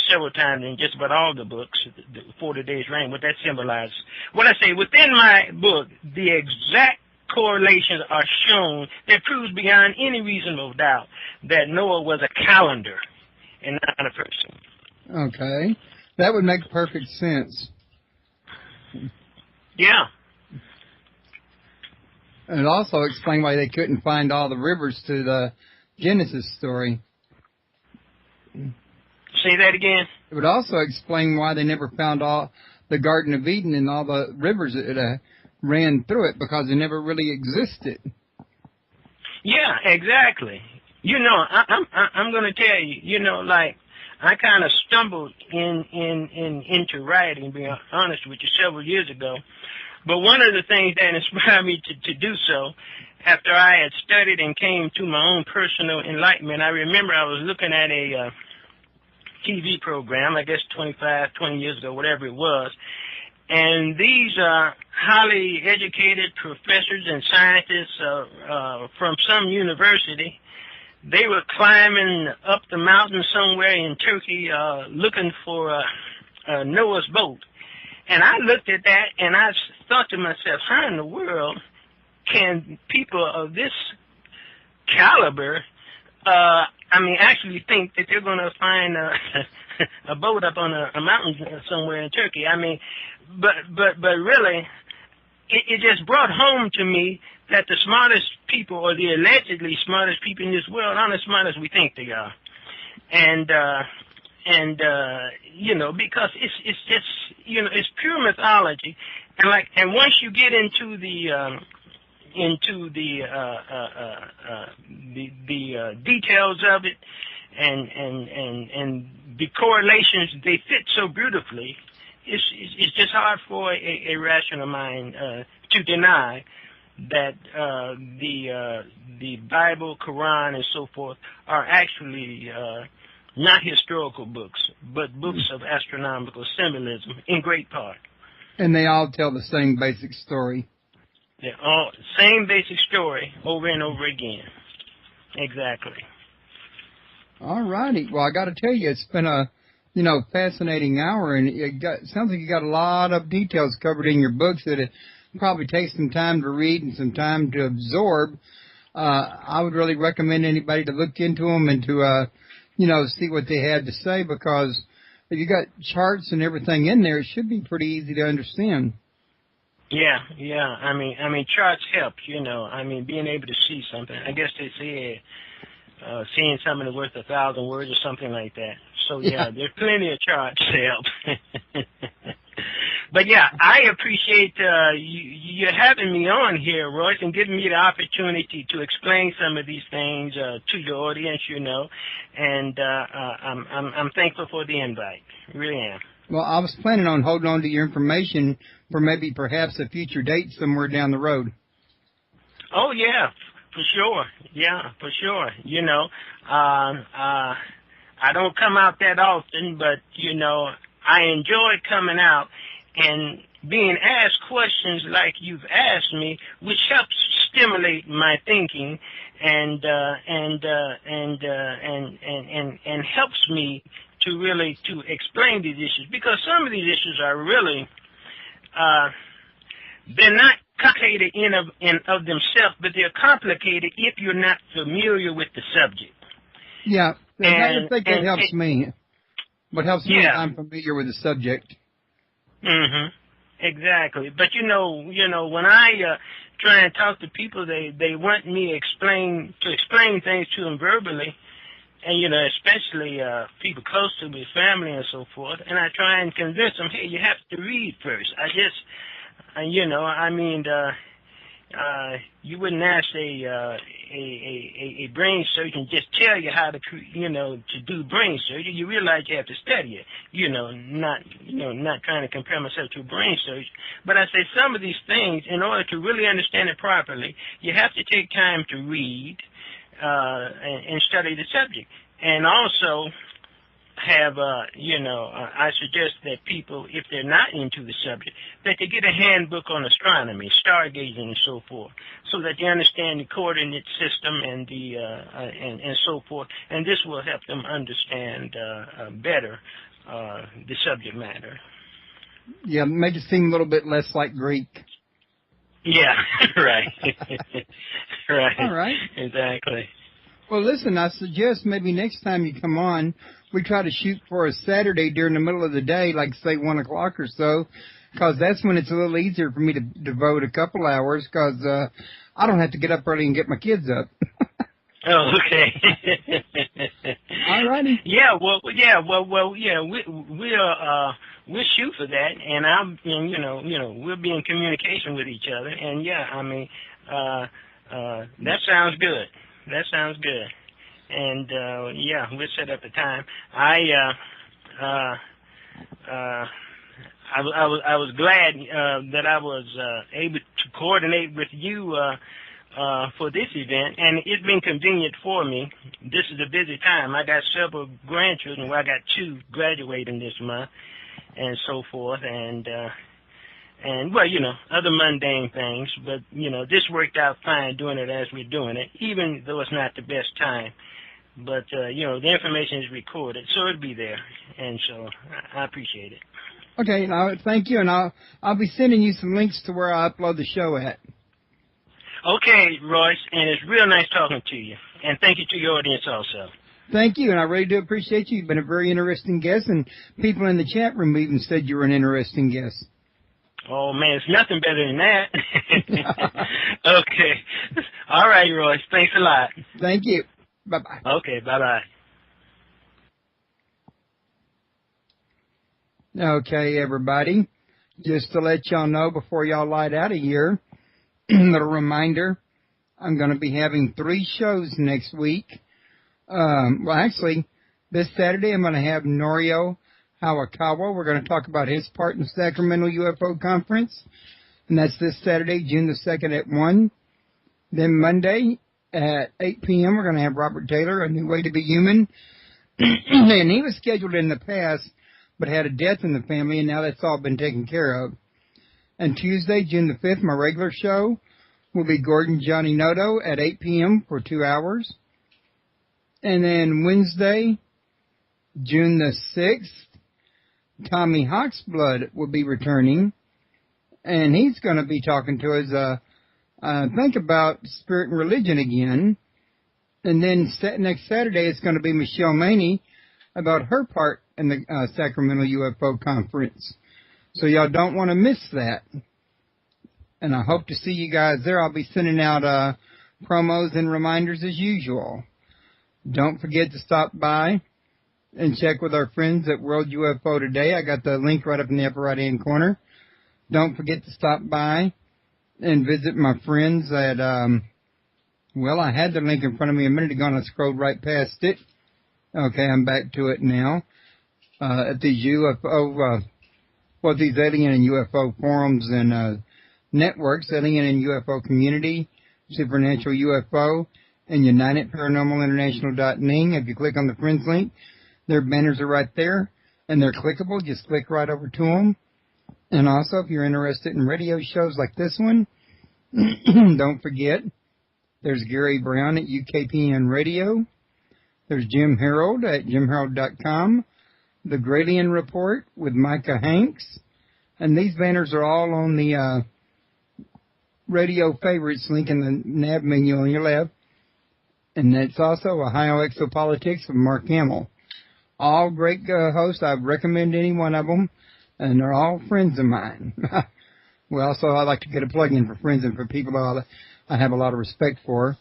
several times in just about all the books, the 40 days rain, what that symbolizes. What I say, within my book, the exact correlations are shown that proves beyond any reasonable doubt that Noah was a calendar and not a person. Okay. That would make perfect sense. Yeah. And it also explained why they couldn't find all the rivers to the Genesis story. Say that again? It would also explain why they never found all the Garden of Eden and all the rivers that ran through it, because they never really existed. Yeah, exactly. I'm going to tell you, I kind of stumbled into writing, being honest with you, several years ago. But one of the things that inspired me to do so, after I had studied and came to my own personal enlightenment, I remember I was looking at a TV program, I guess 20 years ago, whatever it was, and these highly educated professors and scientists from some university, they were climbing up the mountain somewhere in Turkey looking for Noah's boat. And I looked at that and I thought to myself, how in the world can people of this caliber actually think that they're going to find a boat up on a mountain somewhere in Turkey? But really, it just brought home to me that the smartest people, or the allegedly smartest people in this world, aren't as smart as we think they are. And because it's just, it's pure mythology. And once you get into the details of it, and the correlations, they fit so beautifully, it's just hard for a rational mind to deny that the Bible, Quran, and so forth are actually not historical books, but books of astronomical symbolism in great part. And they all tell the same basic story. They're all same basic story over and over again. Exactly. All righty. Well, I got to tell you, it's been a, fascinating hour, and it sounds like you got a lot of details covered in your books that it probably takes some time to read and some time to absorb. I would really recommend anybody to look into them and to, see what they had to say, because if you got charts and everything in there, it should be pretty easy to understand. Yeah. I mean, charts help, being able to see something. I guess they say seeing something is worth 1,000 words or something like that. So, yeah, there's plenty of charts to help. But, yeah, I appreciate you having me on here, Royce, and giving me the opportunity to explain some of these things to your audience, and I'm thankful for the invite. Really am. Well, I was planning on holding on to your information for perhaps a future date somewhere down the road. Oh, yeah, for sure. Yeah, for sure. I don't come out that often, but, I enjoy coming out and being asked questions like you've asked me, which helps stimulate my thinking and helps me to explain these issues, because some of these issues are really they're not complicated in of themselves, but they're complicated if you're not familiar with the subject. Yeah, I think that helps me. What helps me is I'm familiar with the subject. Exactly. But when I try and talk to people, they want me to explain things to them verbally, and especially people close to me, family and so forth. And I try and convince them, hey, you have to read first. You wouldn't ask a brain surgeon just tell you how to to do brain surgery. You realize you have to study it. Not trying to compare myself to a brain surgeon, but I say some of these things, in order to really understand it properly, you have to take time to read and study the subject, and also have I suggest that people, if they're not into the subject, that they get a handbook on astronomy, stargazing, and so forth, so that they understand the coordinate system and the and so forth, and this will help them understand better the subject matter. Yeah, make it seem a little bit less like Greek. Yeah, right. Right. All right. Exactly. Well, listen, I suggest maybe next time you come on, we try to shoot for a Saturday during the middle of the day, like, say, 1 o'clock or so, because that's when it's a little easier for me to devote a couple hours, because I don't have to get up early and get my kids up. Oh, okay. All righty. Yeah, we'll shoot for that, and we'll be in communication with each other, and that sounds good. That sounds good. And we'll set up a time. I was glad that I was able to coordinate with you for this event, and it's been convenient for me. This is a busy time. I got several grandchildren. Well, I got 2 graduating this month, and so forth, and other mundane things. But this worked out fine doing it as we're doing it, even though it's not the best time. But the information is recorded, so it'll be there, and so I appreciate it. Okay, now thank you, and I'll be sending you some links to where I upload the show at. Okay, Royce, and it's real nice talking to you, and thank you to your audience also. Thank you, and I really do appreciate you. You've been a very interesting guest, and people in the chat room even said you were an interesting guest. Oh, man, it's nothing better than that. Okay. All right, Royce, thanks a lot. Thank you. Bye-bye. Okay, bye-bye. Okay, everybody. Just to let y'all know before y'all light out of here, little reminder, I'm going to be having 3 shows next week. Actually, this Saturday I'm going to have Norio Hawakawa. We're going to talk about his part in the Sacramento UFO Conference, and that's this Saturday, June the 2nd at 1. Then Monday at 8 p.m. we're going to have Robert Taylor, A New Way to Be Human. And he was scheduled in the past, but had a death in the family, and now that's all been taken care of. And Tuesday, June the 5th, my regular show will be Gordon Johnny Noto at 8 p.m. for 2 hours. And then Wednesday, June the 6th, Tommy Hawksblood will be returning, and he's going to be talking to us, think about spirit and religion again. And then next Saturday, it's going to be Michelle Maney about her part in the Sacramento UFO Conference. So y'all don't want to miss that. And I hope to see you guys there. I'll be sending out promos and reminders as usual. Don't forget to stop by and check with our friends at World UFO Today. I got the link right up in the upper right-hand corner. Don't forget to stop by and visit my friends at, well, I had the link in front of me a minute ago and I scrolled right past it. Okay, I'm back to it now. At these UFO, these alien and UFO forums and networks, Alien and UFO Community, Supernatural UFO, and United Paranormal International.ning. If you click on the friends link, their banners are right there, and they're clickable. Just click right over to them. And also, if you're interested in radio shows like this one, don't forget, there's Gary Brown at UKPN Radio. There's Jim Harold at jimharold.com. The Gradian Report with Micah Hanks. And these banners are all on the radio favorites link in the nav menu on your left. And it's also Ohio Exopolitics with Mark Hamill. All great hosts. I recommend any one of them. And they're all friends of mine. Well, so I like to get a plug-in for friends and for people I have a lot of respect for.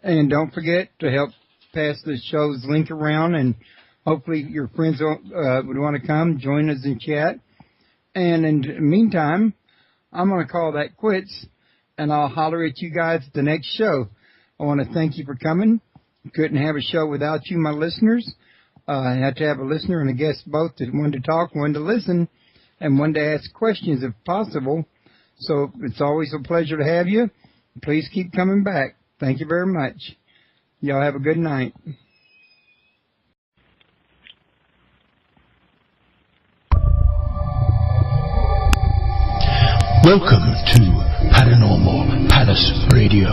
And don't forget to help pass the show's link around, and hopefully your friends would want to come, join us in chat. And in the meantime, I'm going to call that quits, and I'll holler at you guys at the next show. I want to thank you for coming. Couldn't have a show without you, my listeners. I had to have a listener and a guest both, one to talk, one to listen, and one to ask questions if possible. So it's always a pleasure to have you. Please keep coming back. Thank you very much. Y'all have a good night. Welcome to Paranormal Palace Radio,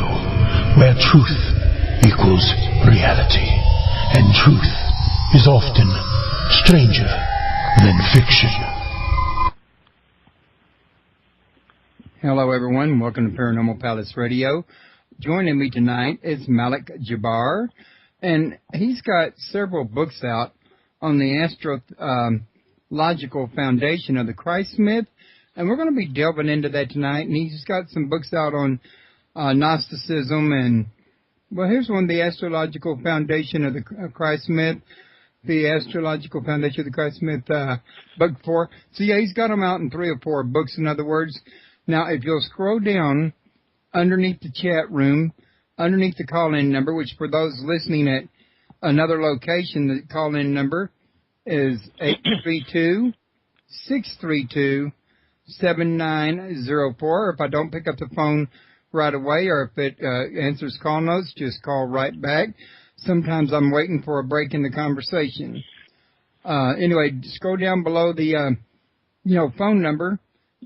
where truth equals reality, and truth is often stranger than fiction. Hello, everyone. Welcome to Paranormal Palace Radio. Joining me tonight is Malik Jabbar, and he's got several books out on the astrological foundation of the Christ myth, and we're going to be delving into that tonight. And he's got some books out on Gnosticism, and, well, here's one, the astrological foundation of the Christ myth, the astrological foundation of the Christ myth, book 4. So, yeah, he's got them out in 3 or 4 books, in other words. Now, if you'll scroll down underneath the chat room, underneath the call-in number, which for those listening at another location, the call-in number is 832-632-7904. If I don't pick up the phone right away, or if it answers call notes, just call right back. Sometimes I'm waiting for a break in the conversation. Anyway, scroll down below the phone number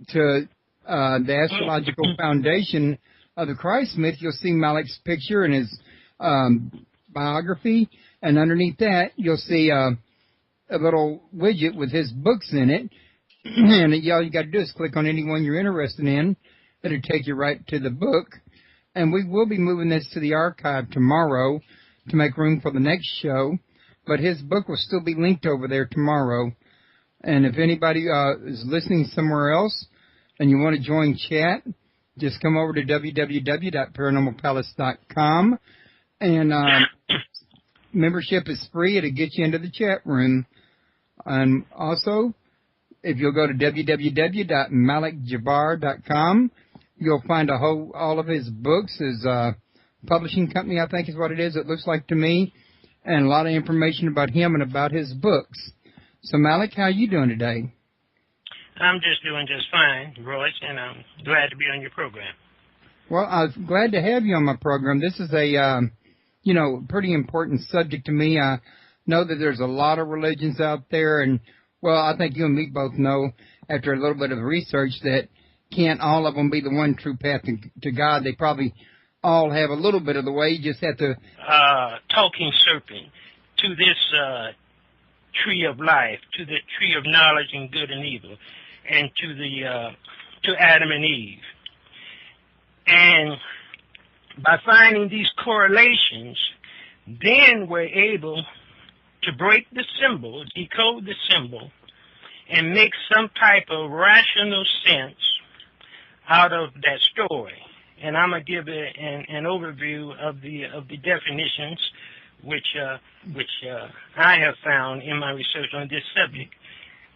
to the Astrological Foundation of the Christ myth. You'll see Malik's picture and his biography, and underneath that you'll see a little widget with his books in it. And all you got to do is click on any one you're interested in. It'll take you right to the book. And we will be moving this to the archive tomorrow to make room for the next show. But his book will still be linked over there tomorrow. And if anybody is listening somewhere else and you want to join chat, just come over to www.paranormalpalace.com. And membership is free. It'll get you into the chat room. And also, if you'll go to www.malikjabbar.com, you'll find all of his books. His publishing company, I think is what it is, it looks like to me, and a lot of information about him and about his books. So, Malik, how are you doing today? I'm just doing just fine, Royce, and I'm glad to be on your program. Well, I'm glad to have you on my program. This is a, pretty important subject to me. know that there's a lot of religions out there, and, well, I think you and me both know, after a little bit of research, that can't all of them be the one true path to God. They probably all have a little bit of the way. You just have to... talking serpent, to this tree of life, to the tree of knowledge and good and evil, and to Adam and Eve. And by finding these correlations, then we're able to break the symbol, decode the symbol, and make some type of rational sense out of that story. And I'm going to give an overview of the definitions which I have found in my research on this subject.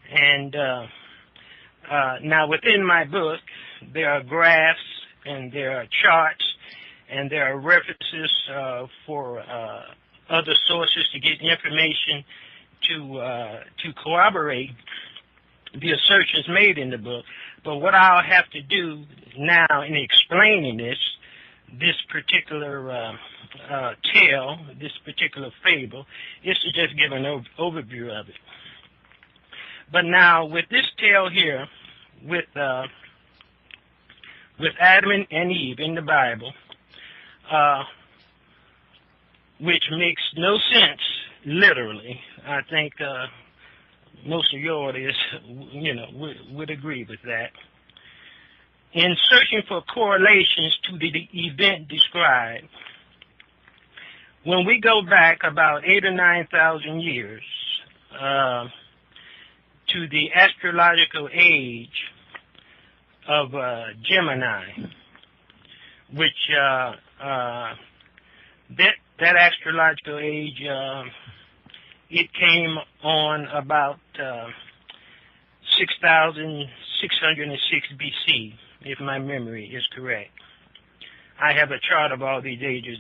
And now within my book, there are graphs and there are charts and there are references for other sources to get information to corroborate the assertions made in the book. But what I'll have to do now in explaining this particular tale, this particular fable, is to just give an overview of it. But now with this tale here, with Adam and Eve in the Bible, which makes no sense literally, I think most of your audience, would agree with that. In searching for correlations to the event described, when we go back about 8,000 or 9,000 years to the astrological age of Gemini, which that astrological age, it came on about 6,606 BC, if my memory is correct. I have a chart of all these ages,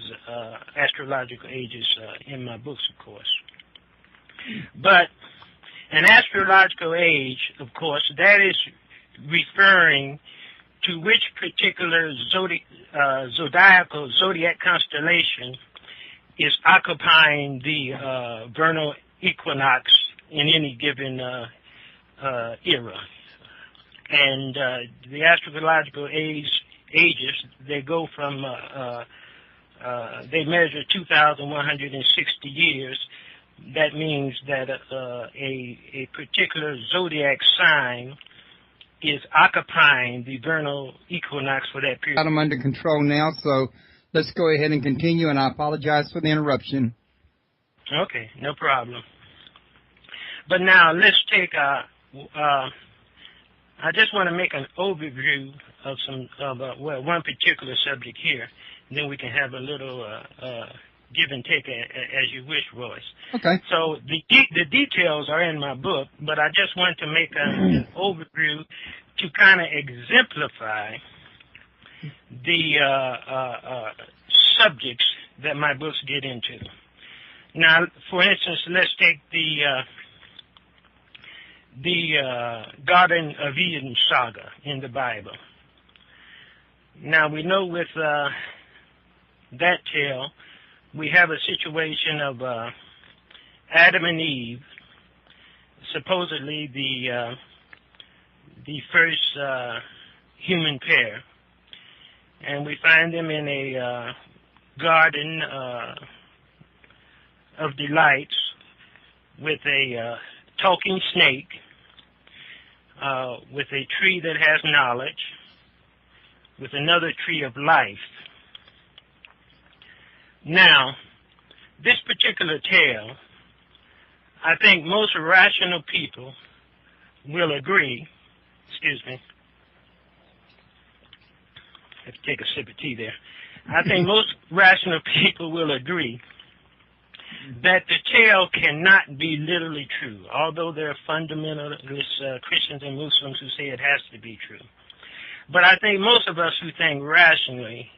astrological ages, in my books, of course. But an astrological age, of course, that is referring to which particular zodiac constellation is occupying the vernal equinox in any given era. And the astrological ages, they go from, they measure 2,160 years. That means that a particular zodiac sign is occupying the vernal equinox for that period. Got them under control now, so let's go ahead and continue, and I apologize for the interruption. Okay, no problem. But now let's take I just want to make an overview of one particular subject here, and then we can have a little give and take as you wish, Royce. Okay. So the details are in my book, but I just want to make an overview to kind of exemplify the subjects that my books get into. Now, for instance, let's take the Garden of Eden saga in the Bible. Now, we know with that tale, we have a situation of Adam and Eve, supposedly the first human pair, and we find them in a garden of delights with a talking snake, with a tree that has knowledge, with another tree of life. Now, this particular tale, I think most rational people will agree, excuse me, I have to take a sip of tea there. I think most rational people will agree that the tale cannot be literally true, although there are fundamentalist Christians and Muslims who say it has to be true. But I think most of us who think rationally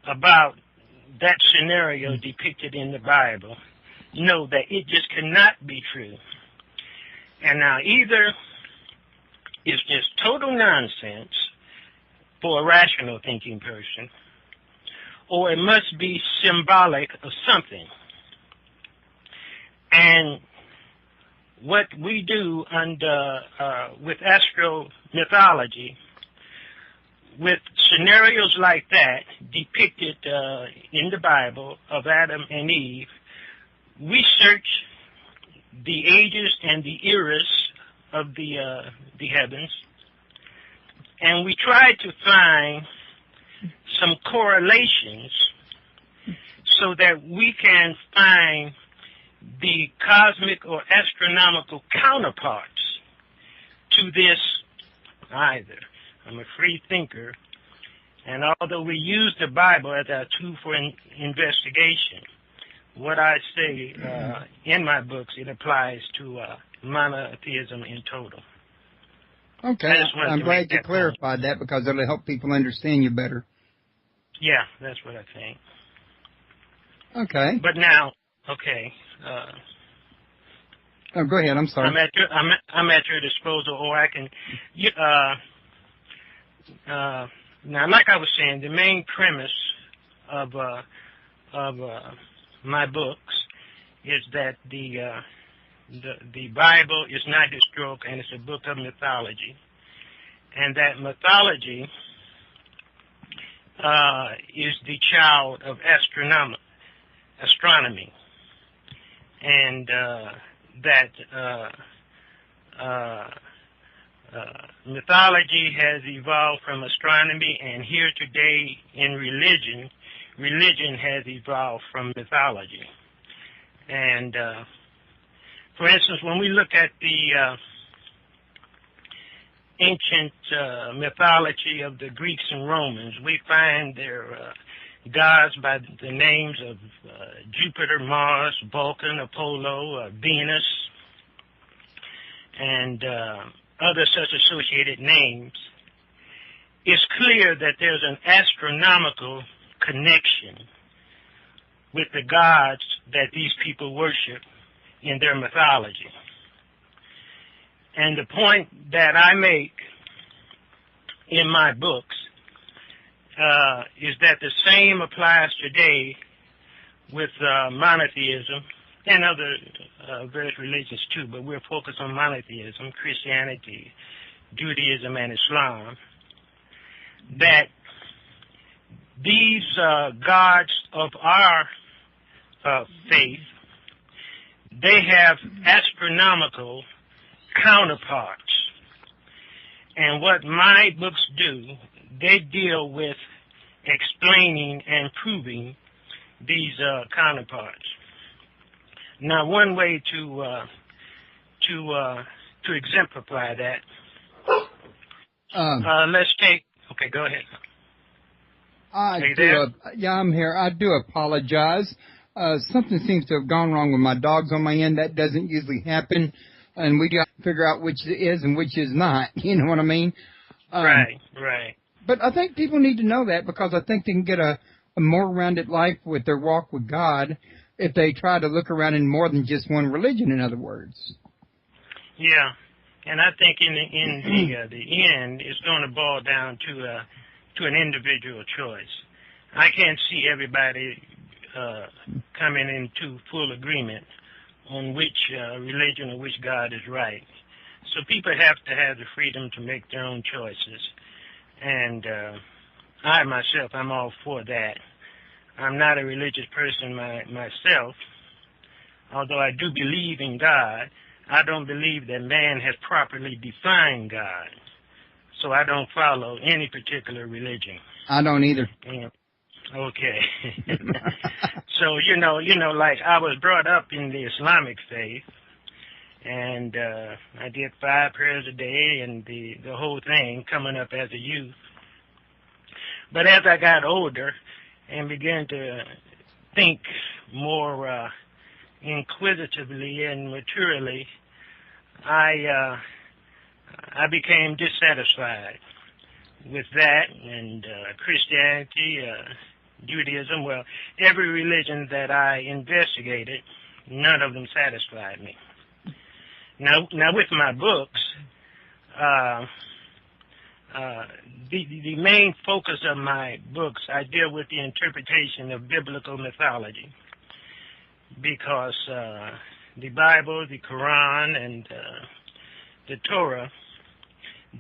about that scenario depicted in the Bible know that it just cannot be true. And now either it's just total nonsense for a rational thinking person, or it must be symbolic of something. And what we do under with astro-mythology, with scenarios like that depicted in the Bible of Adam and Eve, we search the ages and the eras of the heavens, and we try to find some correlations so that we can find the cosmic or astronomical counterparts to this either. I'm a free thinker, and although we use the Bible as our tool for investigation, what I say in my books, it applies to monotheism in total. Okay, I'm glad you clarified that because it'll help people understand you better. Yeah, that's what I think. Okay. But now, okay. Oh, go ahead. I'm sorry. I'm at your disposal, or I can. Now, like I was saying, the main premise of my books is that the Bible is not historical, and it's a book of mythology, and that mythology is the child of astronomy, and that mythology has evolved from astronomy, and here today in religion has evolved from mythology. And for instance, when we look at the ancient mythology of the Greeks and Romans, we find their gods by the names of Jupiter, Mars, Vulcan, Apollo, Venus, and other such associated names. It's clear that there's an astronomical connection with the gods that these people worship in their mythology. And the point that I make in my books is that the same applies today with monotheism and other various religions too, but we're focused on monotheism, Christianity, Judaism, and Islam, that these gods of our faith, they have astronomical counterparts. And what my books do, they deal with explaining and proving these counterparts. Now, one way to exemplify that, let's take. Okay, go ahead. Yeah, I'm here. I do apologize. Something seems to have gone wrong with my dogs on my end. That doesn't usually happen, and we got to figure out which is and which is not. You know what I mean? Right. But I think people need to know that because I think they can get a more rounded life with their walk with God if they try to look around in more than just one religion, in other words. Yeah, and I think in the end, it's going to boil down to an individual choice. I can't see everybody coming into full agreement on which religion or which God is right. So people have to have the freedom to make their own choices. And I myself, I'm all for that. I'm not a religious person myself. Although I do believe in God, I don't believe that man has properly defined God. So I don't follow any particular religion. I don't either. Okay. So, you know, like I was brought up in the Islamic faith, and I did 5 prayers a day and the whole thing coming up as a youth. But as I got older and began to think more inquisitively and maturely, I became dissatisfied with that and Christianity, Judaism. Well, every religion that I investigated, none of them satisfied me. Now with my books, the main focus of my books, I deal with the interpretation of biblical mythology, because the Bible, the Quran, and the Torah,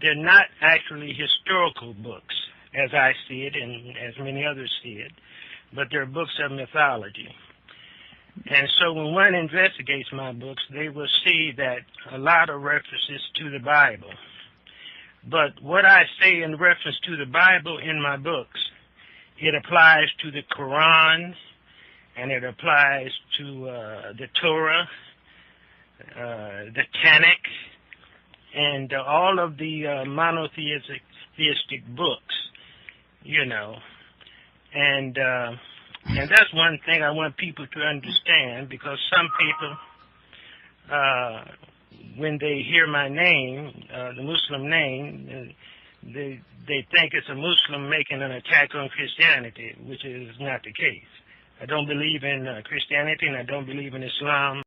they're not actually historical books, as I see it and as many others see it, but they're books of mythology. And so when one investigates my books, they will see that a lot of references to the Bible. But what I say in reference to the Bible in my books, it applies to the Quran, and it applies to the Torah, the Tanakh, and all of the monotheistic books, you know. And that's one thing I want people to understand, because some people, when they hear my name, the Muslim name, they think it's a Muslim making an attack on Christianity, which is not the case. I don't believe in Christianity, and I don't believe in Islam.